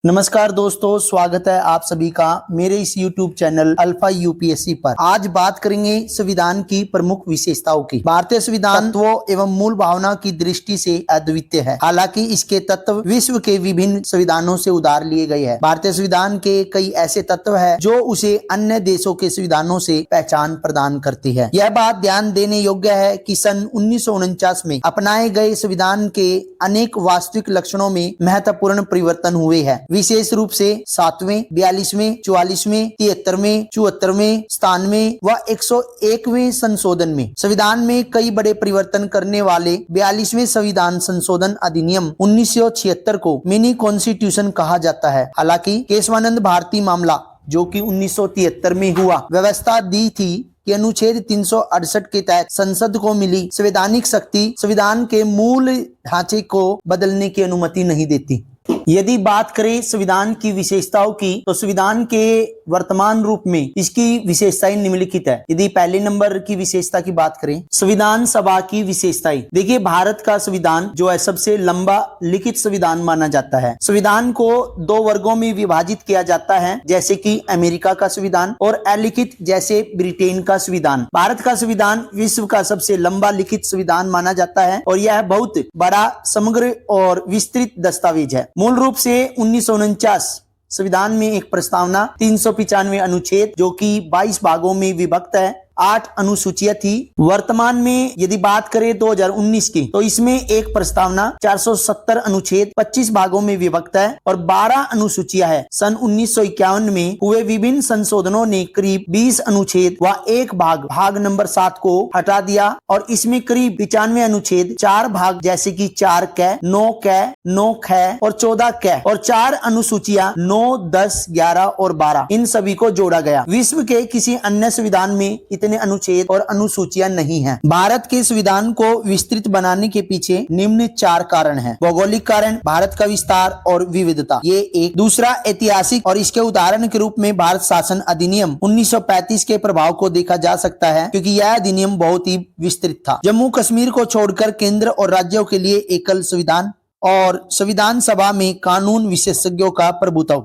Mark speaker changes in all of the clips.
Speaker 1: नमस्कार दोस्तों, स्वागत है आप सभी का मेरे इस YouTube चैनल अल्फा यूपीएससी पर। आज बात करेंगे संविधान की प्रमुख विशेषताओं की। भारतीय संविधान तत्वों एवं मूल भावना की दृष्टि से अद्वितीय है। हालांकि इसके तत्व विश्व के विभिन्न संविधानों से उधार लिए गए हैं। भारतीय संविधान के कई ऐसे तत्व है जो उसे अन्य देशों के संविधानों से पहचान प्रदान करती है। यह बात ध्यान देने योग्य है कि सन 1949 में अपनाए गए संविधान के अनेक वास्तविक लक्षणों में महत्वपूर्ण परिवर्तन हुए हैं। विशेष रूप से 7वें, 42वें, 44वें, 73वें, 74वें, 97वें व 101वें संशोधन में संविधान में कई बड़े परिवर्तन करने वाले 42वें संविधान संशोधन अधिनियम 1976 को मिनी कॉन्स्टिट्यूशन कहा जाता है। हालांकि केशवानंद भारती मामला जो कि 1973 में हुआ, व्यवस्था दी थी कि अनुच्छेद 368 के तहत संसद को मिली संवैधानिक शक्ति संविधान के मूल ढांचे को बदलने की अनुमति नहीं देती। यदि बात करें संविधान की विशेषताओं की, तो संविधान के वर्तमान रूप में इसकी विशेषताएं निम्नलिखित है। यदि पहले नंबर की विशेषता की बात करें, संविधान सभा की विशेषताएं। देखिए, भारत का संविधान जो है सबसे लंबा लिखित संविधान माना जाता है। संविधान को दो वर्गों में विभाजित किया जाता है, जैसे कि अमेरिका का संविधान और अलिखित जैसे ब्रिटेन का संविधान। भारत का संविधान विश्व का सबसे लंबा लिखित संविधान माना जाता है और यह बहुत बड़ा, समग्र और विस्तृत दस्तावेज है। मूल रूप से 1949 संविधान में एक प्रस्तावना, 395 अनुच्छेद जो कि 22 भागों में विभक्त है, 8 अनुसूचियां थी। वर्तमान में यदि बात करें 2019 की, तो इसमें एक प्रस्तावना 470 अनुच्छेद 25 भागों में विभक्त है और 12 अनुसूचियां है। सन 1951 में हुए विभिन्न संशोधनों ने करीब 20 अनुच्छेद व एक भाग नंबर 7 को हटा दिया और इसमें करीब 95 अनुच्छेद, 4 भाग जैसे कि 4 क, 9 क, 9 ख और 14 क और 4 अनुसूचियां 9, 10, 11 और 12, इन सभी को जोड़ा गया। विश्व के किसी अन्य संविधान में इतने अनुच्छेद और अनुसूचियां नहीं हैं। भारत के संविधान को विस्तृत बनाने के पीछे निम्न 4 कारण हैं। भौगोलिक कारण, भारत का विस्तार और विविधता, ये एक। दूसरा ऐतिहासिक, और इसके उदाहरण के रूप में भारत शासन अधिनियम 1935 के प्रभाव को देखा जा सकता है, क्योंकि यह अधिनियम बहुत ही विस्तृत था। जम्मू कश्मीर को छोड़कर केंद्र और राज्यों के लिए एकल संविधान और संविधान सभा में कानून विशेषज्ञों का प्रभुत्व।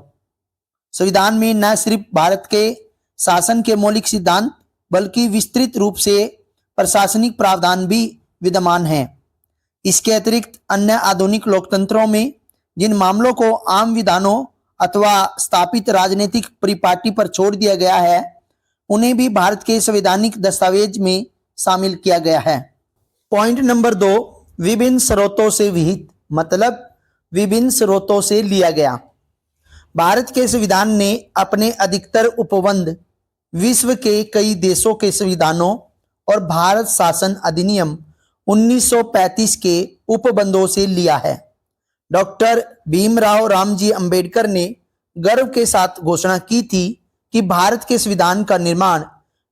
Speaker 1: संविधान में न सिर्फ भारत के शासन के मौलिक सिद्धांत बल्कि विस्तृत रूप से प्रशासनिक प्रावधान भी विद्यमान हैं। इसके अतिरिक्त अन्य आधुनिक लोकतंत्रों में जिन मामलों को आम विधानों अथवा स्थापित राजनीतिक परिपाटी पर छोड़ दिया गया है, उन्हें भी भारत के संवैधानिक दस्तावेज में शामिल किया गया है। पॉइंट नंबर 2, विभिन्न स्रोतों से विहित, मतलब विभिन्न स्रोतों से लिया गया। भारत के संविधान ने अपने अधिकतर उपबंध विश्व के कई देशों के संविधानों और भारत शासन अधिनियम 1935 के उपबंधों से लिया है। डॉक्टर भीमराव रामजी अंबेडकर ने गर्व के साथ घोषणा की थी कि भारत के संविधान का निर्माण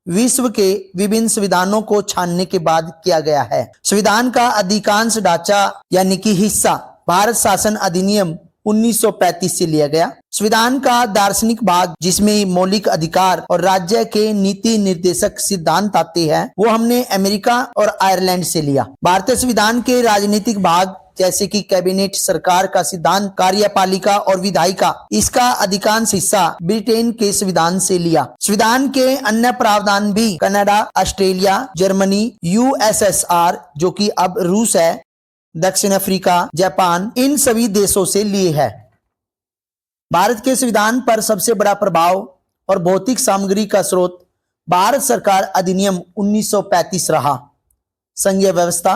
Speaker 1: विश्व के विभिन्न संविधानों को छानने के बाद किया गया है। संविधान का अधिकांश ढांचा यानी कि हिस्सा भारत शासन अधिनियम 1935 से लिया गया। संविधान का दार्शनिक भाग, जिसमें मौलिक अधिकार और राज्य के नीति निर्देशक सिद्धांत आते हैं, वो हमने अमेरिका और आयरलैंड से लिया। भारतीय संविधान के राजनीतिक भाग जैसे कि कैबिनेट, सरकार का सिद्धांत, कार्यपालिका और विधायिका, इसका अधिकांश हिस्सा ब्रिटेन के संविधान से लिया। संविधान के अन्य प्रावधान भी कनाडा, ऑस्ट्रेलिया, जर्मनी, यूएसएसआर जो कि अब रूस है, दक्षिण अफ्रीका, जापान, इन सभी देशों से लिए है। भारत के संविधान पर सबसे बड़ा प्रभाव और भौतिक सामग्री का स्रोत भारत सरकार अधिनियम 1935 रहा। संघीय व्यवस्था,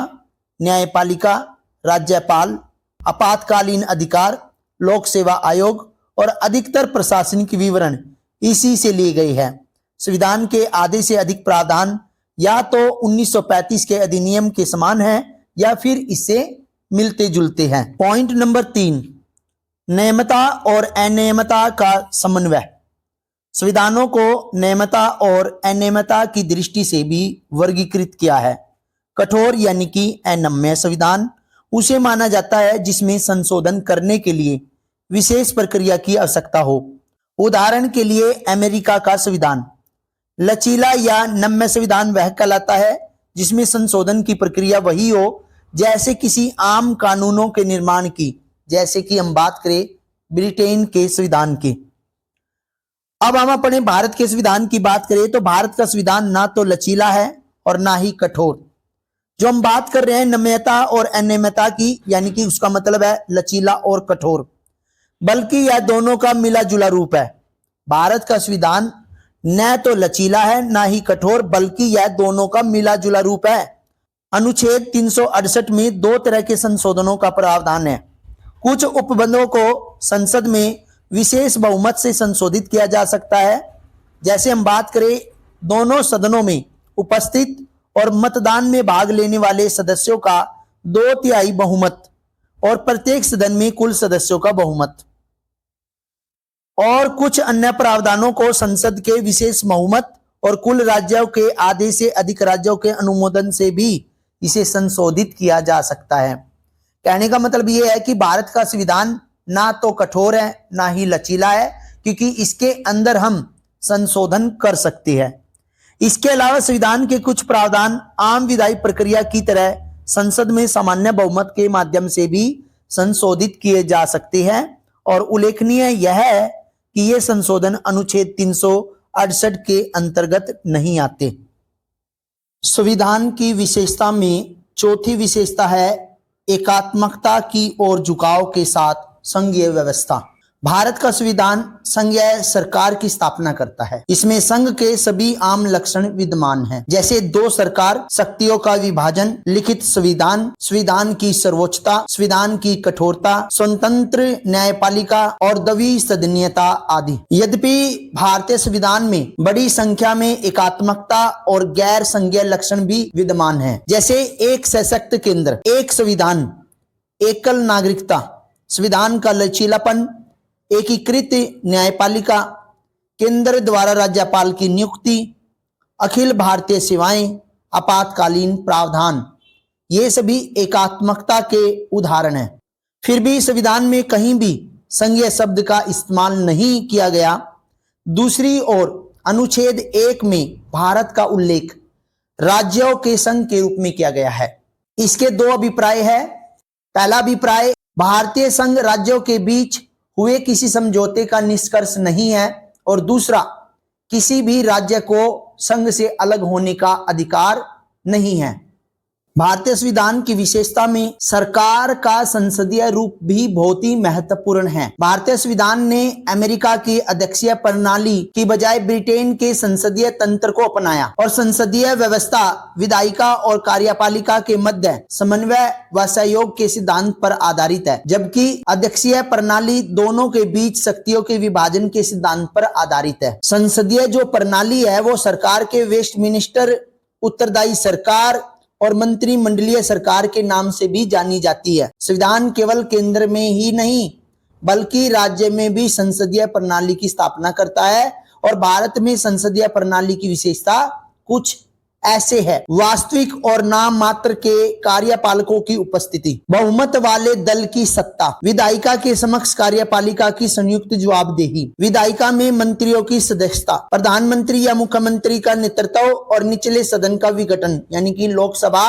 Speaker 1: न्यायपालिका, राज्यपाल, आपातकालीन अधिकार, लोक सेवा आयोग और अधिकतर प्रशासनिक विवरण इसी से लिए गए हैं। संविधान के आधे से अधिक प्रावधान या तो 1935 के अधिनियम के समान है या फिर इससे मिलते जुलते हैं। पॉइंट नंबर 3, नियमता और अनियमता का समन्वय। संविधानों को नियमता और अनियमता की दृष्टि से भी वर्गीकृत किया है। कठोर यानी कि अनम्य संविधान उसे माना जाता है जिसमें संशोधन करने के लिए विशेष प्रक्रिया की आवश्यकता हो। उदाहरण के लिए अमेरिका का संविधान। लचीला या नम्य संविधान वह कहलाता है जिसमें संशोधन की प्रक्रिया वही हो जैसे किसी आम कानूनों के निर्माण की, जैसे कि हम बात करें ब्रिटेन के संविधान की। अब हम अपने भारत के संविधान की बात करें तो भारत का संविधान ना तो लचीला है और ना ही कठोर। जो हम बात कर रहे हैं नम्यता और अनियमितता की, यानी कि उसका मतलब है लचीला और कठोर, बल्कि यह दोनों का मिला जुला रूप है। भारत का संविधान न तो लचीला है ना ही कठोर, बल्कि यह दोनों का मिला जुला रूप है। अनुच्छेद 368 में दो तरह के संशोधनों का प्रावधान है। कुछ उपबंधों को संसद में विशेष बहुमत से संशोधित किया जा सकता है। जैसे हम बात करें, दोनों सदनों में उपस्थित और मतदान में भाग लेने वाले सदस्यों का 2/3 बहुमत और प्रत्येक सदन में कुल सदस्यों का बहुमत। और कुछ अन्य प्रावधानों को संसद के विशेष बहुमत और कुल राज्यों के आधे से अधिक राज्यों के अनुमोदन से भी इसे संशोधित किया जा सकता है। कहने का मतलब यह है कि भारत का संविधान ना तो कठोर है ना ही लचीला है, क्योंकि इसके अंदर हम संशोधन कर सकते हैं। इसके अलावा संविधान के कुछ प्रावधान आम विधायी प्रक्रिया की तरह संसद में सामान्य बहुमत के माध्यम से भी संशोधित किए जा सकते हैं। और उल्लेखनीय यह है कि ये संशोधन अनुच्छेद 368 के अंतर्गत नहीं आते। संविधान की विशेषता में चौथी विशेषता है एकात्मकता की ओर झुकाव के साथ संघीय व्यवस्था। भारत का संविधान संघीय सरकार की स्थापना करता है। इसमें संघ के सभी आम लक्षण विद्यमान हैं, जैसे दो सरकार, शक्तियों का विभाजन, लिखित संविधान, संविधान की सर्वोच्चता, संविधान की कठोरता, स्वतंत्र न्यायपालिका और द्विसदनीयता आदि। यद्यपि भारतीय संविधान में बड़ी संख्या में एकात्मकता और गैर संघीय लक्षण भी विद्यमान है, जैसे एक सशक्त केंद्र, एक संविधान, एकल नागरिकता, संविधान का लचीलापन, एकीकृत न्यायपालिका, केंद्र द्वारा राज्यपाल की नियुक्ति, अखिल भारतीय सेवाएं, आपातकालीन प्रावधान, ये सभी एकात्मकता के उदाहरण हैं। फिर भी संविधान में कहीं भी संघीय शब्द का इस्तेमाल नहीं किया गया। दूसरी ओर अनुच्छेद 1 में भारत का उल्लेख राज्यों के संघ के रूप में किया गया है। इसके दो अभिप्राय है। पहला अभिप्राय, भारतीय संघ राज्यों के बीच हुए किसी समझौते का निष्कर्ष नहीं है, और दूसरा, किसी भी राज्य को संघ से अलग होने का अधिकार नहीं है। भारतीय संविधान की विशेषता में सरकार का संसदीय रूप भी बहुत ही महत्वपूर्ण है। भारतीय संविधान ने अमेरिका की अध्यक्षीय प्रणाली की बजाय ब्रिटेन के संसदीय तंत्र को अपनाया, और संसदीय व्यवस्था विधायिका और कार्यपालिका के मध्य समन्वय व सहयोग के सिद्धांत पर आधारित है, जबकि अध्यक्षीय प्रणाली दोनों के बीच शक्तियों के विभाजन के सिद्धांत पर आधारित है। संसदीय जो प्रणाली है वो सरकार के वेस्टमिनिस्टर, उत्तरदायी सरकार और मंत्रिमंडलीय सरकार के नाम से भी जानी जाती है। संविधान केवल केंद्र में ही नहीं बल्कि राज्य में भी संसदीय प्रणाली की स्थापना करता है, और भारत में संसदीय प्रणाली की विशेषता कुछ ऐसे है। वास्तविक और नाम मात्र के कार्यपालकों की उपस्थिति, बहुमत वाले दल की सत्ता, विधायिका के समक्ष कार्यपालिका की संयुक्त जवाबदेही, विधायिका में मंत्रियों की सदस्यता, प्रधानमंत्री या मुख्यमंत्री का नेतृत्व और निचले सदन का विघटन, यानी कि लोकसभा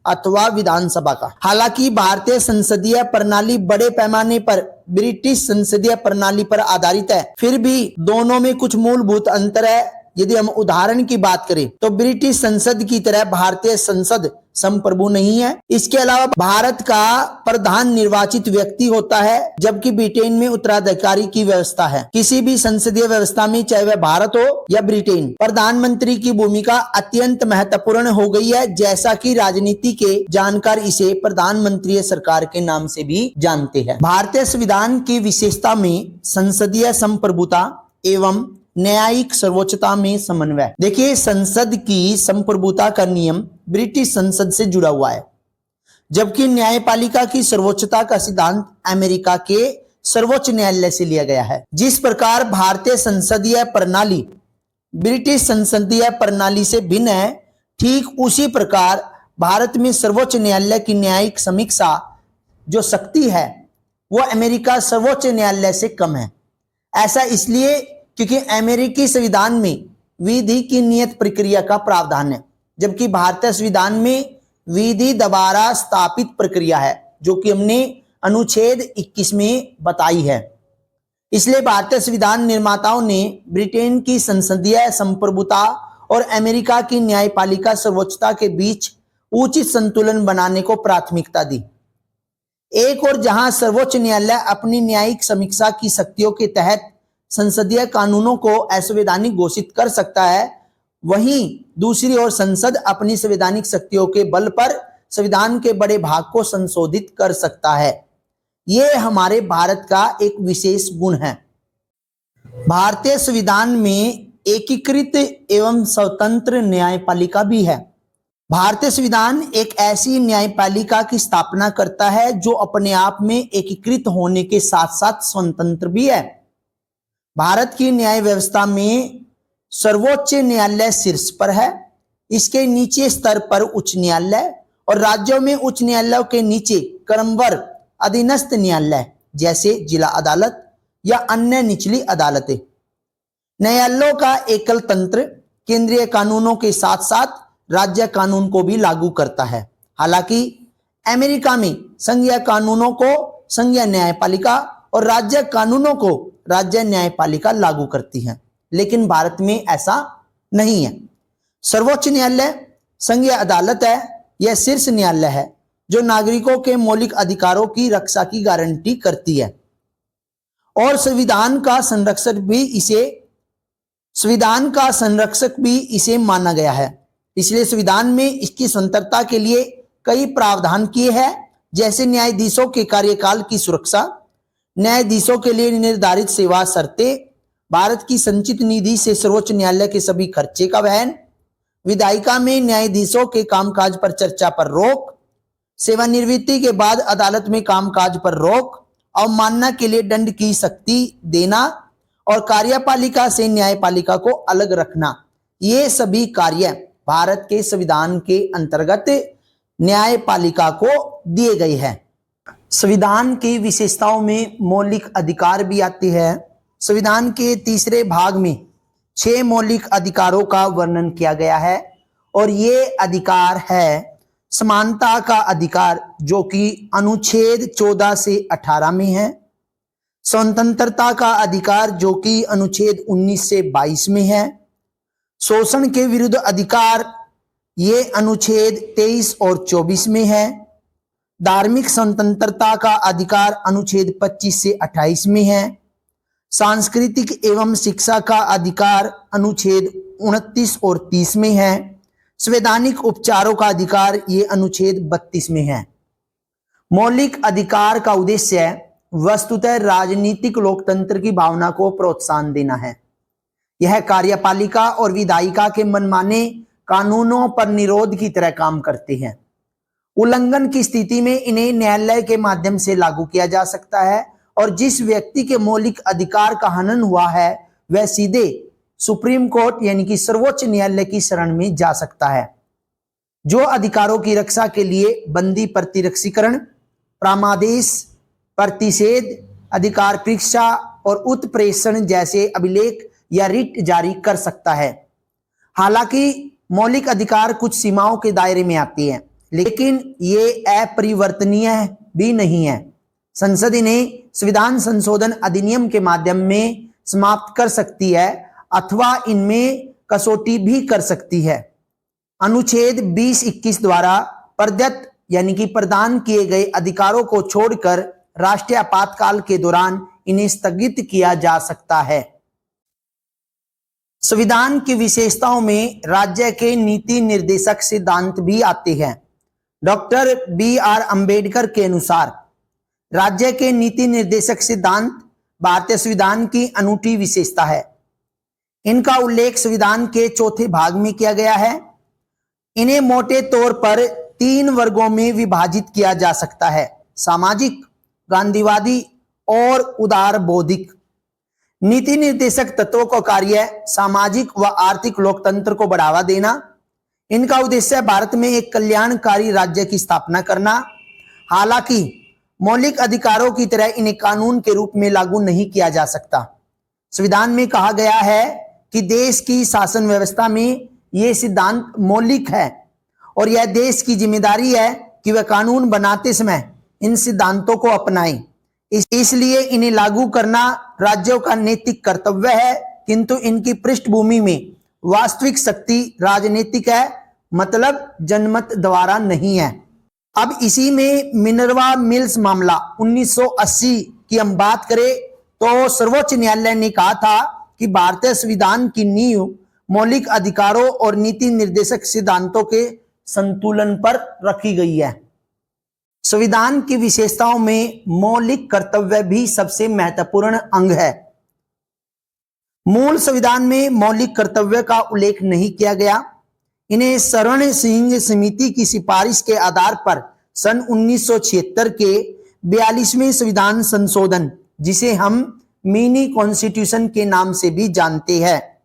Speaker 1: अथवा विधानसभा का। हालांकि भारतीय संसदीय प्रणाली बड़े पैमाने पर ब्रिटिश संसदीय प्रणाली पर आधारित है, फिर भी दोनों में कुछ मूलभूत अंतर है। यदि हम उदाहरण की बात करें तो ब्रिटिश संसद की तरह भारतीय संसद संप्रभु नहीं है। इसके अलावा भारत का प्रधान निर्वाचित व्यक्ति होता है, जबकि ब्रिटेन में उत्तराधिकारी की व्यवस्था है। किसी भी संसदीय व्यवस्था में, चाहे वह भारत हो या ब्रिटेन, प्रधानमंत्री की भूमिका अत्यंत महत्वपूर्ण हो गई है, जैसा कि राजनीति के जानकार इसे प्रधानमंत्री सरकार के नाम से भी जानते हैं। भारतीय संविधान की विशेषता में संसदीय संप्रभुता एवं न्यायिक सर्वोच्चता में समन्वय। देखिए, संसद की संप्रभुता का नियम ब्रिटिश संसद से जुड़ा हुआ है, जबकि न्यायपालिका की सर्वोच्चता का सिद्धांत अमेरिका के सर्वोच्च न्यायालय से लिया गया है। जिस प्रकार भारतीय संसदीय प्रणाली ब्रिटिश संसदीय प्रणाली से भिन्न है, ठीक उसी प्रकार भारत में सर्वोच्च न्यायालय की न्यायिक समीक्षा जो शक्ति है वो अमेरिका सर्वोच्च न्यायालय से कम है। ऐसा इसलिए क्योंकि अमेरिकी संविधान में विधि की नियत प्रक्रिया का प्रावधान है, जबकि भारतीय संविधान में विधि द्वारा स्थापित प्रक्रिया है, जो कि हमने अनुच्छेद 21 में बताई है। इसलिए भारतीय संविधान निर्माताओं ने ब्रिटेन की संसदीय संप्रभुता और अमेरिका की न्यायपालिका सर्वोच्चता के बीच उचित संतुलन बनाने को प्राथमिकता दी। एक और जहां सर्वोच्च न्यायालय अपनी न्यायिक समीक्षा की शक्तियों के तहत संसदीय कानूनों को असंवैधानिक घोषित कर सकता है, वहीं दूसरी ओर संसद अपनी संवैधानिक शक्तियों के बल पर संविधान के बड़े भाग को संशोधित कर सकता है। यह हमारे भारत का एक विशेष गुण है। भारतीय संविधान में एकीकृत एवं स्वतंत्र न्यायपालिका भी है। भारतीय संविधान एक ऐसी न्यायपालिका की स्थापना करता है जो अपने आप में एकीकृत होने के साथ साथ स्वतंत्र भी है। भारत की न्याय व्यवस्था में सर्वोच्च न्यायालय शीर्ष पर है, इसके नीचे स्तर पर उच्च न्यायालय और राज्यों में उच्च न्यायालयों के नीचे क्रमवार अधीनस्थ न्यायालय जैसे जिला अदालत या अन्य निचली अदालतें। न्यायालयों का एकल तंत्र केंद्रीय कानूनों के साथ साथ राज्य कानून को भी लागू करता है। हालांकि अमेरिका में संघीय कानूनों को संघीय न्यायपालिका और राज्य कानूनों को राज्य न्यायपालिका लागू करती है, लेकिन भारत में ऐसा नहीं है। सर्वोच्च न्यायालय संघीय अदालत है, यह शीर्ष न्यायालय है जो नागरिकों के मौलिक अधिकारों की रक्षा की गारंटी करती है और संविधान का संरक्षक भी इसे माना गया है। इसलिए संविधान में इसकी स्वतंत्रता के लिए कई प्रावधान किए हैं, जैसे न्यायाधीशों के कार्यकाल की सुरक्षा, न्यायाधीशों के लिए निर्धारित सेवा शर्तें, भारत की संचित निधि से सर्वोच्च न्यायालय के सभी खर्चे का वहन, विधायिका में न्यायाधीशों के कामकाज पर चर्चा पर रोक, सेवानिवृत्ति के बाद अदालत में कामकाज पर रोक, अवमानना के लिए दंड की शक्ति देना और कार्यपालिका से न्यायपालिका को अलग रखना, ये सभी कार्य भारत के संविधान के अंतर्गत न्यायपालिका को दिए गए हैं। संविधान की विशेषताओं में मौलिक अधिकार भी आती है। संविधान के तीसरे भाग में 6 मौलिक अधिकारों का वर्णन किया गया है और ये अधिकार है समानता का अधिकार जो कि अनुच्छेद 14 से 18 में है, स्वतंत्रता का अधिकार जो कि अनुच्छेद 19 से 22 में है, शोषण के विरुद्ध अधिकार ये अनुच्छेद 23 और 24 में है, धार्मिक स्वतंत्रता का अधिकार अनुच्छेद 25 से 28 में है, सांस्कृतिक एवं शिक्षा का अधिकार अनुच्छेद 29 और 30 में है, संवैधानिक उपचारों का अधिकार ये अनुच्छेद 32 में है। मौलिक अधिकार का उद्देश्य वस्तुतः राजनीतिक लोकतंत्र की भावना को प्रोत्साहन देना है। यह कार्यपालिका और विधायिका के मनमाने कानूनों पर निरोध की तरह काम करते हैं। उल्लंघन की स्थिति में इन्हें न्यायालय के माध्यम से लागू किया जा सकता है और जिस व्यक्ति के मौलिक अधिकार का हनन हुआ है वह सीधे सुप्रीम कोर्ट यानी कि सर्वोच्च न्यायालय की शरण में जा सकता है, जो अधिकारों की रक्षा के लिए बंदी प्रतिरक्षीकरण, प्रामादेश, प्रतिषेध, अधिकार परीक्षा और उत्प्रेषण जैसे अभिलेख या रिट जारी कर सकता है। हालांकि मौलिक अधिकार कुछ सीमाओं के दायरे में आती है, लेकिन ये अपरिवर्तनीय भी नहीं है। संसद इन्हें संविधान संशोधन अधिनियम के माध्यम में समाप्त कर सकती है अथवा इनमें कसौटी भी कर सकती है। अनुच्छेद 20-21 द्वारा प्रदत्त यानी कि प्रदान किए गए अधिकारों को छोड़कर राष्ट्रीय आपातकाल के दौरान इन्हें स्थगित किया जा सकता है। संविधान की विशेषताओं में राज्य के नीति निर्देशक सिद्धांत भी आते हैं। डॉक्टर BR अंबेडकर के अनुसार राज्य के नीति निर्देशक सिद्धांत भारतीय संविधान की अनूठी विशेषता है। इनका उल्लेख संविधान के चौथे भाग में किया गया है। इन्हें मोटे तौर पर 3 वर्गों में विभाजित किया जा सकता है: सामाजिक, गांधीवादी और उदार बौद्धिक। नीति निर्देशक तत्वों का कार्य सामाजिक व आर्थिक लोकतंत्र को बढ़ावा देना। इनका उद्देश्य भारत में एक कल्याणकारी राज्य की स्थापना करना। हालांकि मौलिक अधिकारों की तरह इन्हें कानून के रूप में लागू नहीं किया जा सकता। संविधान में कहा गया है कि देश की शासन व्यवस्था में ये सिद्धांत मौलिक है और यह देश की जिम्मेदारी है कि वह कानून बनाते समय इन सिद्धांतों को अपनाएं। इसलिए इन्हें लागू करना राज्यों का नैतिक कर्तव्य है, किंतु इनकी पृष्ठभूमि में वास्तविक शक्ति राजनीतिक है, मतलब जनमत द्वारा नहीं है। अब इसी में मिनर्वा मिल्स मामला 1980 की हम बात करें तो सर्वोच्च न्यायालय ने कहा था कि भारतीय संविधान की नींव मौलिक अधिकारों और नीति निर्देशक सिद्धांतों के संतुलन पर रखी गई है। संविधान की विशेषताओं में मौलिक कर्तव्य भी सबसे महत्वपूर्ण अंग है। मूल संविधान में मौलिक कर्तव्य का उल्लेख नहीं किया गया। इन्हें शरण सिंह समिति की सिफारिश के आधार पर सन 1976 के 42वें संविधान संशोधन, जिसे हम मिनी कॉन्स्टिट्यूशन के नाम से भी जानते हैं,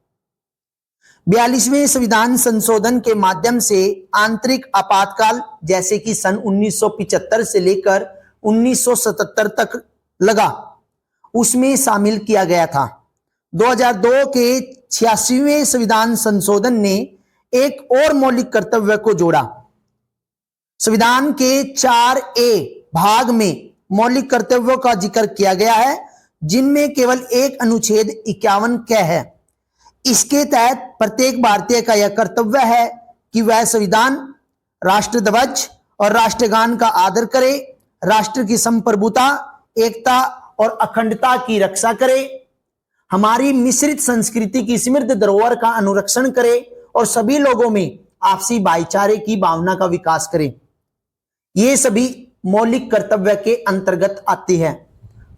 Speaker 1: 42वें संविधान संशोधन के माध्यम से आंतरिक आपातकाल, जैसे कि सन 1975 से लेकर 1977 तक लगा, उसमें शामिल किया गया था। 2002 के 86वें संविधान संशोधन ने एक और मौलिक कर्तव्य को जोड़ा। संविधान के 4A भाग में मौलिक कर्तव्यों का जिक्र किया गया है, जिनमें केवल एक अनुच्छेद 51 क है। इसके तहत प्रत्येक भारतीय का यह कर्तव्य है कि वह संविधान, राष्ट्रध्वज और राष्ट्रगान का आदर करे, राष्ट्र की संप्रभुता, एकता और अखंडता की रक्षा करे, हमारी मिश्रित संस्कृति की समृद्ध धरोहर का अनुरक्षण करे और सभी लोगों में आपसी भाईचारे की भावना का विकास करे। ये सभी मौलिक कर्तव्य के अंतर्गत आते हैं।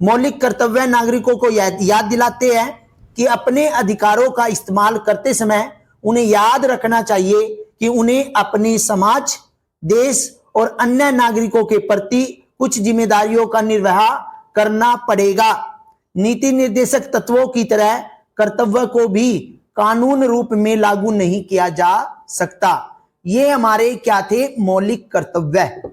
Speaker 1: मौलिक कर्तव्य नागरिकों को याद दिलाते हैं कि अपने अधिकारों का इस्तेमाल करते समय उन्हें याद रखना चाहिए कि उन्हें अपने समाज, देश और अन्य नागरिकों के प्रति कुछ जिम्मेदारियों का निर्वाह करना पड़ेगा। नीति निर्देशक तत्वों की तरह कर्तव्य को भी कानून रूप में लागू नहीं किया जा सकता। ये हमारे क्या थे? मौलिक कर्तव्य।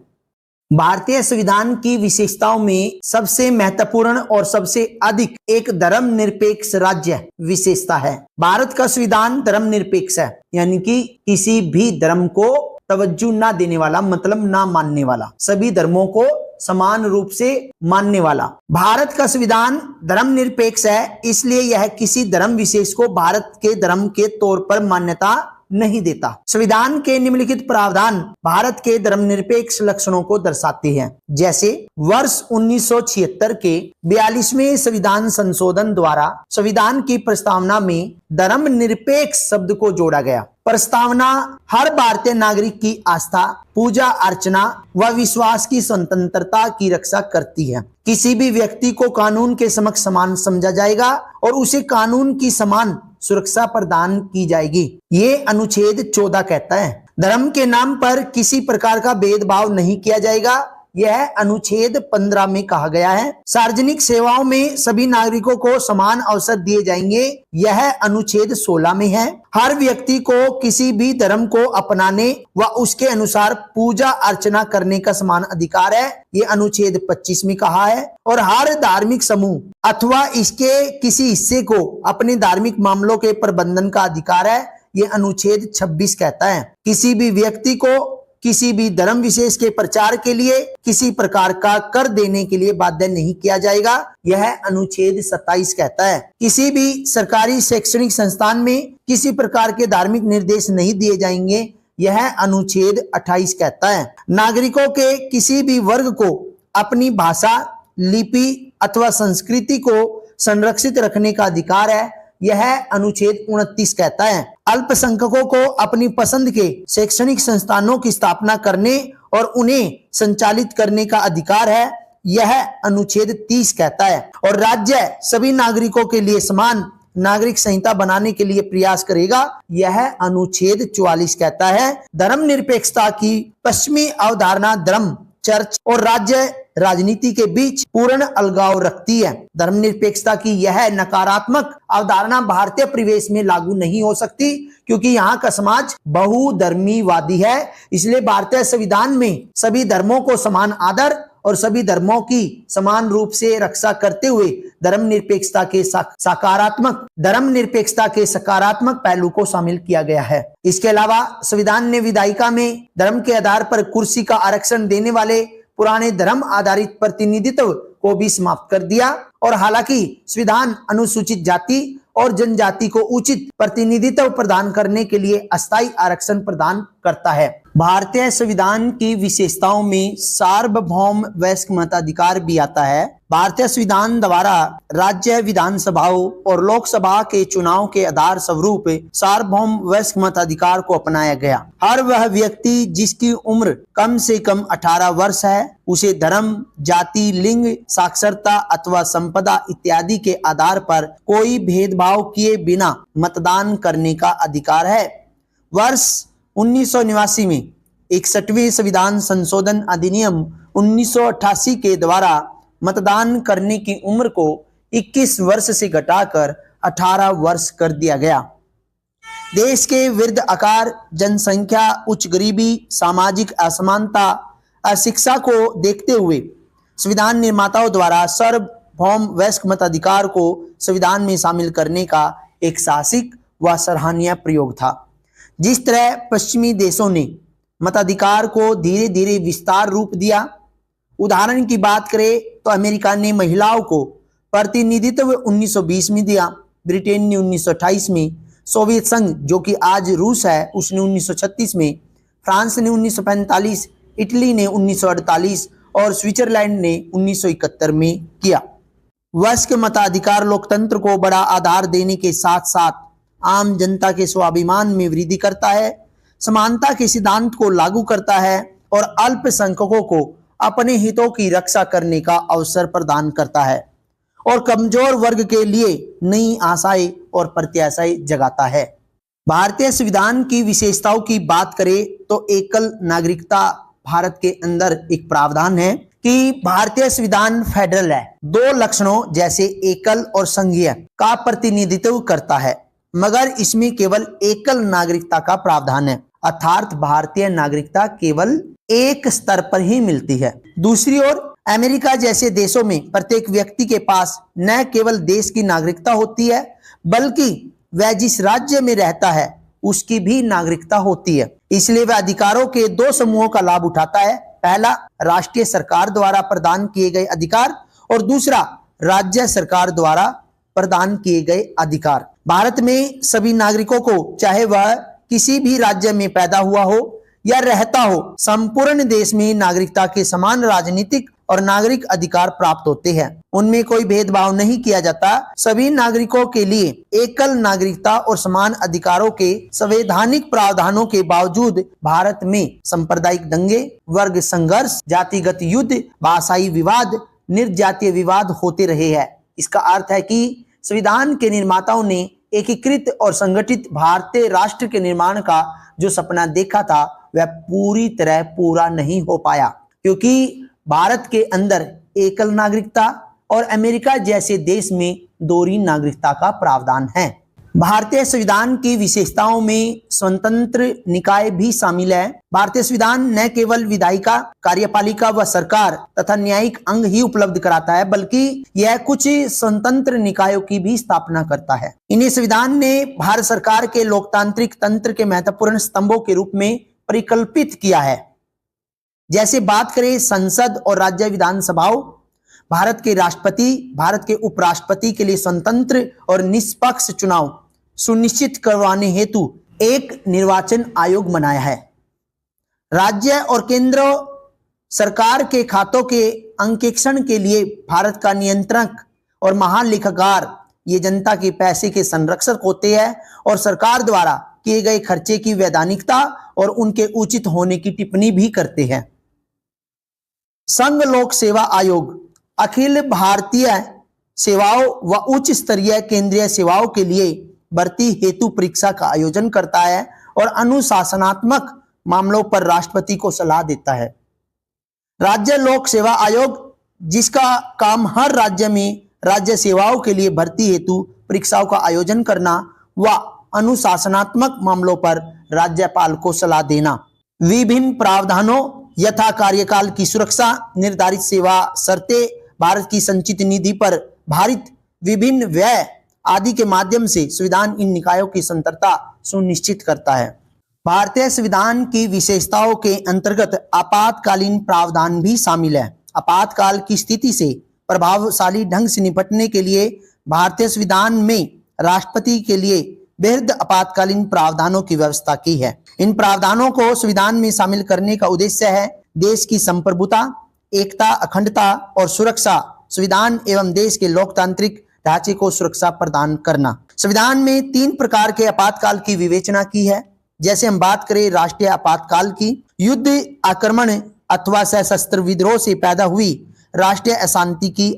Speaker 1: भारतीय संविधान की विशेषताओं में सबसे महत्वपूर्ण और सबसे अधिक एक धर्मनिरपेक्ष राज्य विशेषता है। भारत का संविधान धर्मनिरपेक्ष है, यानी कि किसी भी धर्म को तवज्जो ना देने वाला, मतलब ना मानने वाला, सभी धर्मों को समान रूप से मानने वाला। भारत का संविधान धर्मनिरपेक्ष है, इसलिए यह किसी धर्म विशेष को भारत के धर्म के तौर पर मान्यता नहीं देता। संविधान के निम्नलिखित प्रावधान भारत के धर्मनिरपेक्ष लक्षणों को दर्शाते हैं। जैसे वर्ष 1976 के 42वें संविधान संशोधन द्वारा संविधान की प्रस्तावना में धर्मनिरपेक्ष शब्द को जोड़ा गया। प्रस्तावना हर भारतीय नागरिक की आस्था, पूजा अर्चना व विश्वास की स्वतंत्रता की रक्षा करती है। किसी भी व्यक्ति को कानून के समक्ष समान समझा जाएगा और उसे कानून की समान सुरक्षा प्रदान की जाएगी। ये अनुच्छेद 14 कहता है। धर्म के नाम पर किसी प्रकार का भेदभाव नहीं किया जाएगा, यह अनुच्छेद 15 में कहा गया है। सार्वजनिक सेवाओं में सभी नागरिकों को समान अवसर दिए जाएंगे, यह अनुच्छेद 16 में है। हर व्यक्ति को किसी भी धर्म को अपनाने व उसके अनुसार पूजा अर्चना करने का समान अधिकार है, ये अनुच्छेद 25 में कहा है। और हर धार्मिक समूह अथवा इसके किसी हिस्से को अपने धार्मिक मामलों के प्रबंधन का अधिकार है, ये अनुच्छेद 26 कहता है। किसी भी व्यक्ति को किसी भी धर्म विशेष के प्रचार के लिए किसी प्रकार का कर देने के लिए बाध्य नहीं किया जाएगा, यह अनुच्छेद 27 कहता है। किसी भी सरकारी शैक्षणिक संस्थान में किसी प्रकार के धार्मिक निर्देश नहीं दिए जाएंगे, यह अनुच्छेद 28 कहता है। नागरिकों के किसी भी वर्ग को अपनी भाषा, लिपि अथवा संस्कृति को संरक्षित रखने का अधिकार है, यह अनुच्छेद 29 कहता है। अल्पसंख्यकों को अपनी पसंद के शैक्षणिक संस्थानों की स्थापना करने और उन्हें संचालित करने का अधिकार है, यह अनुच्छेद 30 कहता है। और राज्य सभी नागरिकों के लिए समान नागरिक संहिता बनाने के लिए प्रयास करेगा, यह अनुच्छेद 44 कहता है। धर्मनिरपेक्षता की पश्चिमी अवधारणा धर्म, चर्च और राज्य राजनीति के बीच पूर्ण अलगाव रखती है। धर्मनिरपेक्षता की यह नकारात्मक अवधारणा भारतीय परिवेश में लागू नहीं हो सकती, क्योंकि यहाँ का समाज बहुधर्मीवादी है। इसलिए भारतीय संविधान में सभी धर्मों को समान आदर और सभी धर्मों की समान रूप से रक्षा करते हुए धर्मनिरपेक्षता के सकारात्मक पहलू को शामिल किया गया है। इसके अलावा संविधान ने विधायिका में धर्म के आधार पर कुर्सी का आरक्षण देने वाले पुराने धर्म आधारित प्रतिनिधित्व को भी समाप्त कर दिया। और हालांकि संविधान अनुसूचित जाति और जनजाति को उचित प्रतिनिधित्व प्रदान करने के लिए अस्थायी आरक्षण प्रदान करता है। भारतीय संविधान की विशेषताओं में सार्वभौम वयस्क मताधिकार भी आता है। भारतीय संविधान द्वारा राज्य विधानसभाओं और लोकसभा के चुनाव के आधार स्वरूप सार्वभौम वयस्क मताधिकार को अपनाया गया। हर वह व्यक्ति जिसकी उम्र कम से कम 18 वर्ष है उसे धर्म, जाति, लिंग, साक्षरता अथवा संपदा इत्यादि के आधार पर कोई भेदभाव किए बिना मतदान करने का अधिकार है। वर्ष 1989 में 61वें संविधान संशोधन अधिनियम 1988 के द्वारा मतदान करने की उम्र को 21 वर्ष से घटाकर 18 वर्ष कर दिया गया। देश के वृद्ध आकार, जनसंख्या, उच्च गरीबी, सामाजिक असमानता, अशिक्षा को देखते हुए संविधान निर्माताओं द्वारा सार्वभौम वयस्क मताधिकार को संविधान में शामिल करने का एक साहसिक व सराहनीय प्रयोग था। जिस तरह पश्चिमी देशों ने मताधिकार को धीरे धीरे विस्तार रूप दिया, उदाहरण की बात करें तो अमेरिका ने महिलाओं को प्रतिनिधित्व 1920 में दिया, ब्रिटेन ने 1928 में, सोवियत संघ जो कि आज रूस है उसने 1936 में, फ्रांस ने 1945, इटली ने 1948 और स्विट्जरलैंड ने 1971 में किया। वयस्क मताधिकार लोकतंत्र को बड़ा आधार देने के साथ साथ आम जनता के स्वाभिमान में वृद्धि करता है, समानता के सिद्धांत को लागू करता है और अल्पसंख्यकों को अपने हितों की रक्षा करने का अवसर प्रदान करता है और कमजोर वर्ग के लिए नई आशाएं और प्रत्याशाएं जगाता है। भारतीय संविधान की विशेषताओं की बात करें तो एकल नागरिकता भारत के अंदर एक प्रावधान है कि भारतीय संविधान फेडरल है। दो लक्षणों जैसे एकल और संघीय का प्रतिनिधित्व करता है, मगर इसमें केवल एकल नागरिकता का प्रावधान है, अर्थात भारतीय नागरिकता केवल एक स्तर पर ही मिलती है। दूसरी ओर अमेरिका जैसे देशों में प्रत्येक व्यक्ति के पास न केवल देश की नागरिकता होती है बल्कि वह जिस राज्य में रहता है उसकी भी नागरिकता होती है। इसलिए वह अधिकारों के दो समूहों का लाभ उठाता है, पहला राष्ट्रीय सरकार द्वारा प्रदान किए गए अधिकार और दूसरा राज्य सरकार द्वारा प्रदान किए गए अधिकार। भारत में सभी नागरिकों को, चाहे वह किसी भी राज्य में पैदा हुआ हो या रहता हो, संपूर्ण देश में नागरिकता के समान राजनीतिक और नागरिक अधिकार प्राप्त होते हैं। उनमें कोई भेदभाव नहीं किया जाता। सभी नागरिकों के लिए एकल नागरिकता और समान अधिकारों के संवैधानिक प्रावधानों के बावजूद भारत में सांप्रदायिक दंगे, वर्ग संघर्ष, जातिगत युद्ध, भाषाई विवाद, निर्जातीय विवाद होते रहे हैं। इसका अर्थ है कि संविधान के निर्माताओं ने एकीकृत और संगठित भारतीय राष्ट्र के निर्माण का जो सपना देखा था वह पूरी तरह पूरा नहीं हो पाया, क्योंकि भारत के अंदर एकल नागरिकता और अमेरिका जैसे देश में दोहरी नागरिकता का प्रावधान है। भारतीय संविधान की विशेषताओं में स्वतंत्र निकाय भी शामिल है। भारतीय संविधान न केवल विधायिका, कार्यपालिका व सरकार तथा न्यायिक अंग ही उपलब्ध कराता है बल्कि यह कुछ स्वतंत्र निकायों की भी स्थापना करता है। इन्हें संविधान ने भारत सरकार के लोकतांत्रिक तंत्र के महत्वपूर्ण स्तंभों के रूप में परिकल्पित किया है। जैसे बात करें संसद और राज्य विधानसभाओं, भारत के राष्ट्रपति, भारत के उपराष्ट्रपति के लिए स्वतंत्र और निष्पक्ष चुनाव सुनिश्चित करवाने हेतु एक निर्वाचन आयोग बनाया है। राज्य और केंद्र सरकार के खातों के अंकेक्षण के लिए भारत का नियंत्रक और महालेखाकार ये जनता के पैसे के संरक्षक होते हैं और सरकार द्वारा किए गए खर्चे की वैधानिकता और उनके उचित होने की टिप्पणी भी करते हैं। संघ लोक सेवा आयोग अखिल भारतीय सेवाओं व उच्च स्तरीय केंद्रीय सेवाओं के लिए भर्ती हेतु परीक्षा का आयोजन करता है और अनुशासनात्मक मामलों पर राष्ट्रपति को सलाह देता है। राज्य लोक सेवा आयोग जिसका काम हर राज्य में राज्य सेवाओं के लिए भर्ती हेतु परीक्षाओं का आयोजन करना व अनुशासनात्मक मामलों पर राज्यपाल को सलाह देना। विभिन्न प्रावधानों यथा कार्यकाल की सुरक्षा, निर्धारित सेवा शर्तें, भारत की संचित निधि पर भारित विभिन्न व्यय आदि के माध्यम से संविधान इन निकायों की स्वतंत्रता सुनिश्चित करता है। भारतीय संविधान की विशेषताओं के अंतर्गत आपातकालीन प्रावधान भी शामिल है। आपातकाल की स्थिति से प्रभावशाली ढंग से निपटने के लिए भारतीय संविधान में राष्ट्रपति के लिए बेहद आपातकालीन प्रावधानों की व्यवस्था की है। इन प्रावधानों को संविधान में शामिल करने का उद्देश्य है देश की संप्रभुता, एकता, अखंडता और सुरक्षा, संविधान एवं देश के लोकतांत्रिक ढांचे को सुरक्षा प्रदान करना। संविधान में 3 प्रकार के आपातकाल की विवेचना की है। जैसे हम बात करें राष्ट्रीय आपातकाल की, युद्ध, आक्रमण अथवा सशस्त्र विद्रोह से पैदा हुई राष्ट्रीय अशांति की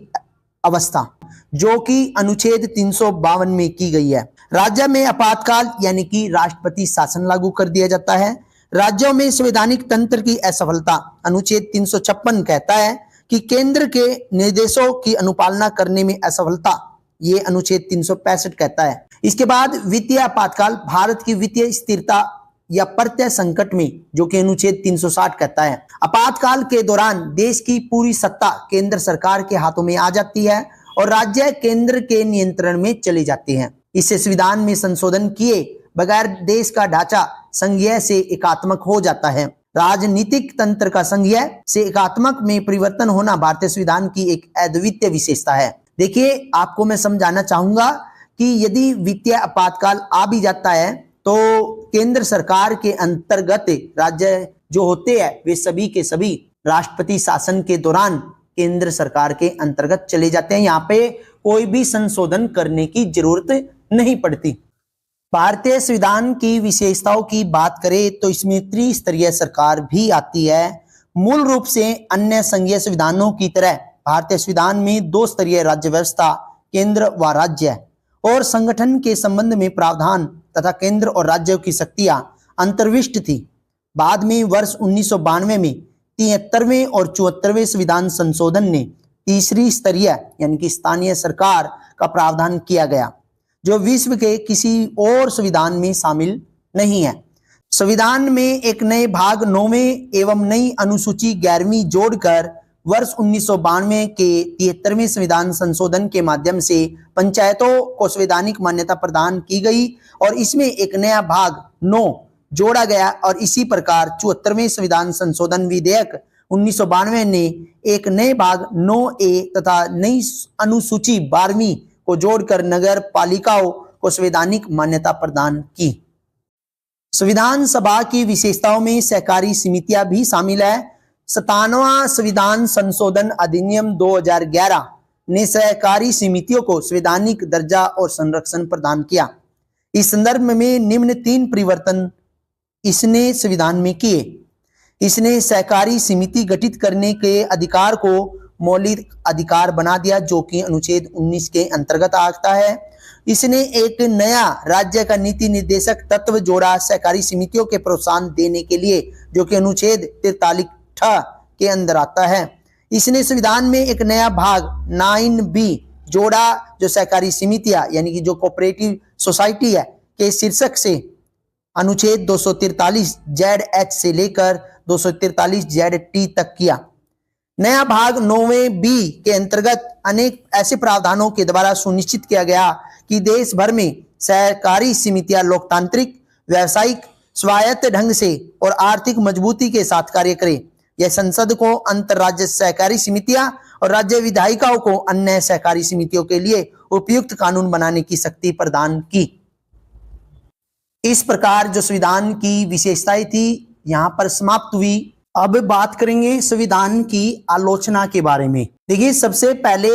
Speaker 1: अवस्था, जो कि अनुच्छेद 352 में की गई है। राज्य में आपातकाल यानी कि राष्ट्रपति शासन लागू कर दिया जाता है। राज्यों में संवैधानिक तंत्र की असफलता, अनुच्छेद 356 कहता है कि केंद्र के निर्देशों की अनुपालना करने में असफलता, ये अनुच्छेद 365 कहता है। इसके बाद वित्तीय आपातकाल, भारत की वित्तीय स्थिरता या प्रत्यय संकट में, जो कि अनुच्छेद 360 कहता है। आपातकाल के दौरान देश की पूरी सत्ता केंद्र सरकार के हाथों में आ जाती है और राज्य केंद्र के नियंत्रण में चले जाते हैं। इससे संविधान में संशोधन किए बगैर देश का ढांचा संघीय से एकात्मक हो जाता है। राजनीतिक तंत्र का संघीय से एकात्मक में परिवर्तन होना भारतीय संविधान की एक अद्वितीय विशेषता है। देखिए, आपको मैं समझाना चाहूंगा कि यदि वित्तीय आपातकाल आ भी जाता है तो केंद्र सरकार के अंतर्गत राज्य जो होते हैं वे सभी के सभी राष्ट्रपति शासन के दौरान केंद्र सरकार के अंतर्गत चले जाते हैं। यहाँ पे कोई भी संशोधन करने की जरूरत नहीं पड़ती। भारतीय संविधान की विशेषताओं की बात करें तो इसमें त्रिस्तरीय सरकार भी आती है। मूल रूप से अन्य संघीय संविधानों की तरह भारतीय संविधान में 2 स्तरीय राज्य व्यवस्था, केंद्र व राज्य और संगठन के संबंध में प्रावधान तथा केंद्र और राज्यों की शक्तियां अंतर्विष्ट थी। बाद में वर्ष 1992 में 73वें और 74वें संविधान संशोधन ने तीसरी स्तरीय यानी कि स्थानीय सरकार का प्रावधान किया गया, जो विश्व के किसी और संविधान में शामिल नहीं है। संविधान में एक नए भाग 9वें एवं नई अनुसूची 11वीं जोड़कर वर्ष 1992 के 73वें संविधान संशोधन के माध्यम से पंचायतों को संवैधानिक मान्यता प्रदान की गई और इसमें एक नया भाग 9 जोड़ा गया और इसी प्रकार 74वें संविधान संशोधन विधेयक 1992 ने एक नए भाग 9A तथा नई अनुसूची 12वीं को जोड़कर नगर पालिकाओं को संवैधानिक मान्यता प्रदान की। संविधान सभा की विशेषताओं में सहकारी समितियां भी शामिल है। 97वां संविधान संशोधन अधिनियम 2011 ने सहकारी समितियों को संवैधानिक दर्जा और संरक्षण प्रदान किया। इस संदर्भ में निम्न 3 परिवर्तन इसने संविधान में किए। इसने सहकारी समिति गठित करने के अधिकार को मौलिक अधिकार बना दिया, जो कि अनुच्छेद 19 के अंतर्गत आता है। इसने एक नया राज्य का नीति निर्देशक तत्व जोड़ा सहकारी समितियों के प्रोत्साहन देने के लिए, जो कि अनुच्छेद 43 के अंदर आता है। इसने संविधान में एक नया भाग 9B जोड़ा, जो सहकारी समितियां यानी कि जो कोऑपरेटिव सोसाइटी है के शीर्षक से अनुच्छेद 243 ZH से लेकर 243 ZT तक किया। नया भाग 9B के अंतर्गत अनेक ऐसे प्रावधानों के द्वारा सुनिश्चित किया गया कि देश भर में सहकारी समितियां लोकतांत्रिक, व्यावसायिक, स्वायत्त ढंग से और आर्थिक मजबूती के साथ कार्य करें। यह संसद को अंतर्राज्य सहकारी समितियां और राज्य विधायिकाओं को अन्य सहकारी समितियों के लिए उपयुक्त कानून बनाने की शक्ति प्रदान की। इस प्रकार जो संविधान की विशेषताएं थी यहाँ पर समाप्त हुई। अब बात करेंगे संविधान की आलोचना के बारे में। देखिए, सबसे पहले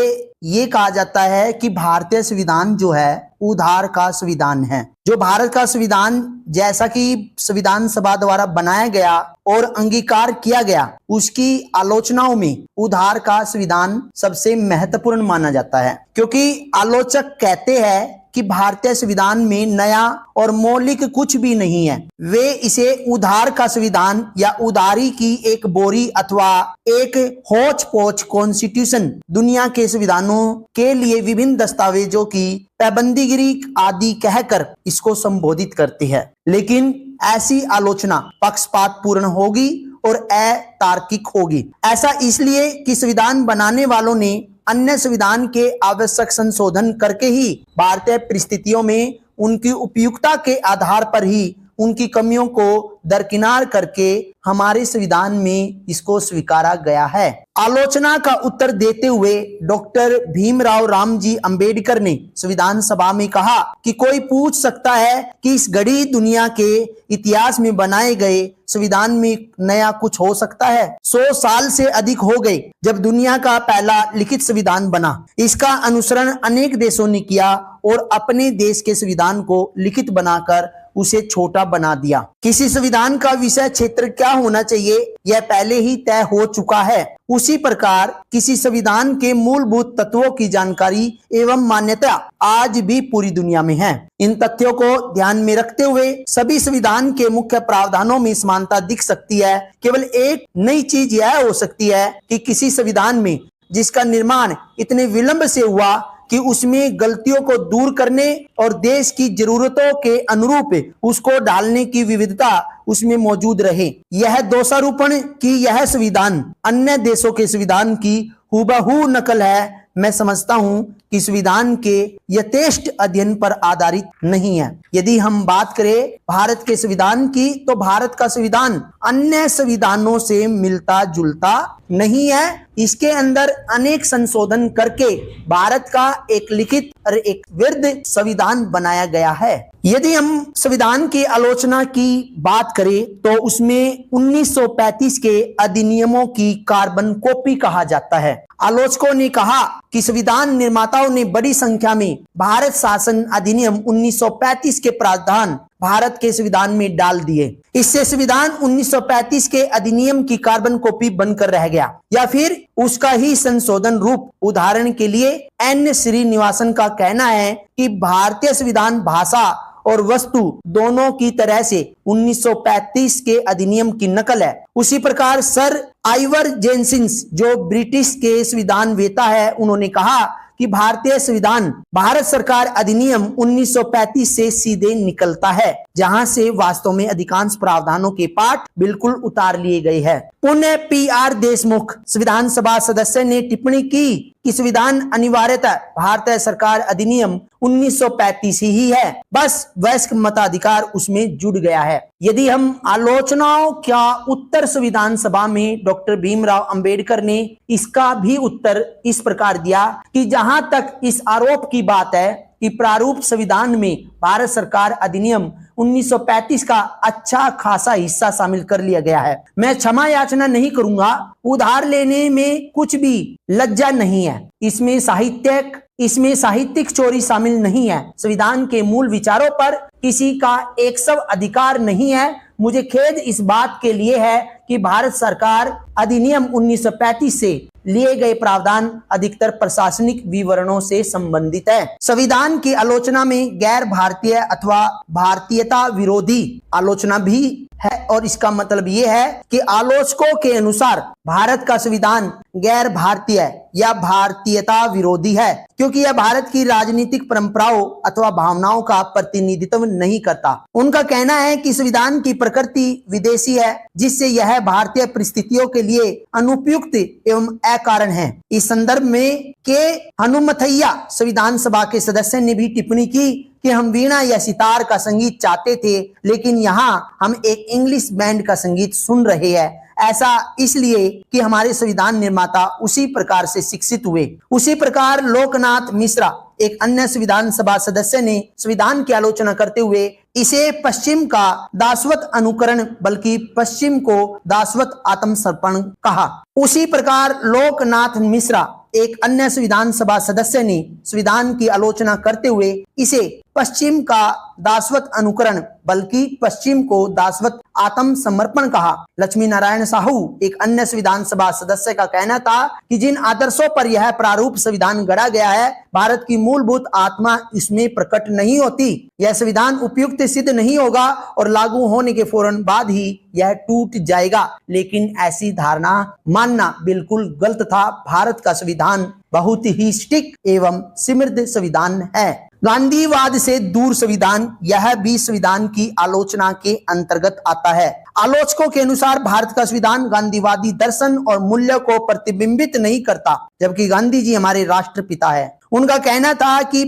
Speaker 1: ये कहा जाता है कि भारतीय संविधान जो है उधार का संविधान है। जो भारत का संविधान जैसा कि संविधान सभा द्वारा बनाया गया और अंगीकार किया गया, उसकी आलोचनाओं में उधार का संविधान सबसे महत्वपूर्ण माना जाता है, क्योंकि आलोचक कहते हैं कि भारतीय संविधान में नया और मौलिक कुछ भी नहीं है। वे इसे उधार का संविधान या उधारी की एक बोरी अथवा एक होच पोच कॉन्स्टिट्यूशन दुनिया के संविधानों के लिए विभिन्न दस्तावेजों की पाबंदीगिरी आदि कहकर इसको संबोधित करती है। लेकिन ऐसी आलोचना पक्षपातपूर्ण होगी और अतार्किक होगी। ऐसा इसलिए कि संविधान बनाने वालों ने अन्य संविधान के आवश्यक संशोधन करके ही भारतीय परिस्थितियों में उनकी उपयुक्तता के आधार पर ही उनकी कमियों को दरकिनार करके हमारे संविधान में इसको स्वीकारा गया है। आलोचना का उत्तर देते हुए डॉक्टर भीमराव रामजी अंबेडकर ने संविधान सभा में कहा कि कोई पूछ सकता है कि इस घड़ी दुनिया के इतिहास में बनाए गए संविधान में नया कुछ हो सकता है? 100 साल से अधिक हो गए जब दुनिया का पहला लिखित संविधान बना। इसका अनुसरण अनेक देशों ने किया और अपने देश के संविधान को लिखित बनाकर उसे छोटा बना दिया। किसी संविधान का विषय क्षेत्र क्या होना चाहिए यह पहले ही तय हो चुका है। उसी प्रकार किसी संविधान के मूलभूत तत्वों की जानकारी एवं मान्यता आज भी पूरी दुनिया में है। इन तथ्यों को ध्यान में रखते हुए सभी संविधान के मुख्य प्रावधानों में समानता दिख सकती है। केवल एक नई चीज यह हो सकती है कि किसी संविधान में जिसका निर्माण इतने विलंब से हुआ कि उसमें गलतियों को दूर करने और देश की जरूरतों के अनुरूप उसको डालने की विविधता उसमें मौजूद रहे। यह दोषारोपण कि यह संविधान अन्य देशों के संविधान की हूबहू नकल है, मैं समझता हूं कि संविधान के यथेष्ट अध्ययन पर आधारित नहीं है। यदि हम बात करें भारत के संविधान की तो भारत का संविधान अन्य संविधानों से मिलता जुलता नहीं है। इसके अंदर अनेक संशोधन करके भारत का एक लिखित और एक वृद्ध संविधान बनाया गया है। यदि हम संविधान की आलोचना की बात करें तो उसमें 1935 के अधिनियमों की कार्बन कॉपी कहा जाता है। आलोचकों ने कहा कि संविधान निर्माताओं ने बड़ी संख्या में भारत शासन अधिनियम 1935 के प्रावधान भारत के संविधान में डाल दिए। इससे संविधान 1935 के अधिनियम की कार्बन कॉपी बनकर रह गया या फिर उसका ही संशोधन रूप। उदाहरण के लिए एन श्रीनिवासन का कहना है कि भारतीय संविधान भाषा और वस्तु दोनों की तरह से 1935 के अधिनियम की नकल है। उसी प्रकार सर आइवर जेनसिंस जो ब्रिटिश के संविधान वेता है, उन्होंने कहा कि भारतीय संविधान भारत सरकार अधिनियम 1935 से सीधे निकलता है, जहां से वास्तव में अधिकांश प्रावधानों के पाठ बिल्कुल उतार लिए गए हैं। पुण्य PR देशमुख संविधान सभा सदस्य ने टिप्पणी की कि संविधान अनिवार्यतः भारतीय सरकार अधिनियम 1935 ही है, बस वयस्क मताधिकार उसमें जुड़ गया है। यदि हम आलोचनाओं का उत्तर संविधान सभा में डॉक्टर भीमराव अंबेडकर ने इसका भी उत्तर इस प्रकार दिया कि जहां तक इस आरोप की बात है कि प्रारूप संविधान में भारत सरकार अधिनियम 1935 का अच्छा खासा हिस्सा शामिल कर लिया गया है, मैं क्षमा याचना नहीं करूंगा। उधार लेने में कुछ भी लज्जा नहीं है। इसमें साहित्यिक चोरी शामिल नहीं है। संविधान के मूल विचारों पर किसी का एक सब अधिकार नहीं है। मुझे खेद इस बात के लिए है कि भारत सरकार अधिनियम 1935 से लिए गए प्रावधान अधिकतर प्रशासनिक विवरणों से संबंधित है। संविधान की आलोचना में गैर भारतीय अथवा भारतीयता विरोधी आलोचना भी है और इसका मतलब यह है कि आलोचकों के अनुसार भारत का संविधान गैर भारतीय या भारतीयता विरोधी है, क्योंकि यह भारत की राजनीतिक परंपराओं अथवा भावनाओं का प्रतिनिधित्व नहीं करता। उनका कहना है कि संविधान की प्रकृति विदेशी है, जिससे यह भारतीय परिस्थितियों के लिए अनुपयुक्त एवं अकारण है। इस संदर्भ में के हनुमथैया संविधान सभा के सदस्य ने भी टिप्पणी की कि हम वीणा या सितार का संगीत चाहते थे, लेकिन यहाँ हम एक इंग्लिश बैंड का संगीत सुन रहे हैं। ऐसा इसलिए कि हमारे संविधान निर्माता उसी प्रकार से शिक्षित हुए। उसी प्रकार लोकनाथ मिश्रा एक अन्य संविधान सभा सदस्य ने संविधान की आलोचना करते हुए इसे पश्चिम का दासवत अनुकरण बल्कि पश्चिम को दासवत आत्मसमर्पण कहा। उसी प्रकार लोकनाथ मिश्रा एक अन्य संविधान सभा सदस्य ने संविधान की आलोचना करते हुए इसे पश्चिम का दासवत अनुकरण बल्कि पश्चिम को दासवत आत्मसमर्पण कहा। लक्ष्मी नारायण साहू एक अन्य संविधान सभा सदस्य का कहना था कि जिन आदर्शों पर यह प्रारूप संविधान गढ़ा गया है, भारत की मूलभूत आत्मा इसमें प्रकट नहीं होती। यह संविधान उपयुक्त सिद्ध नहीं होगा और लागू होने के फौरन बाद ही यह टूट जाएगा। लेकिन ऐसी धारणा मानना बिल्कुल गलत था। भारत का संविधान बहुत ही स्टिक एवं समृद्ध संविधान है। गांधीवाद से दूर संविधान, यह भी संविधान की आलोचना के अंतर्गत आता है। आलोचकों के अनुसार भारत का संविधान गांधीवादी दर्शन और मूल्य को प्रतिबिंबित नहीं करता, जबकि गांधी जी हमारे राष्ट्रपिता है। उनका कहना था कि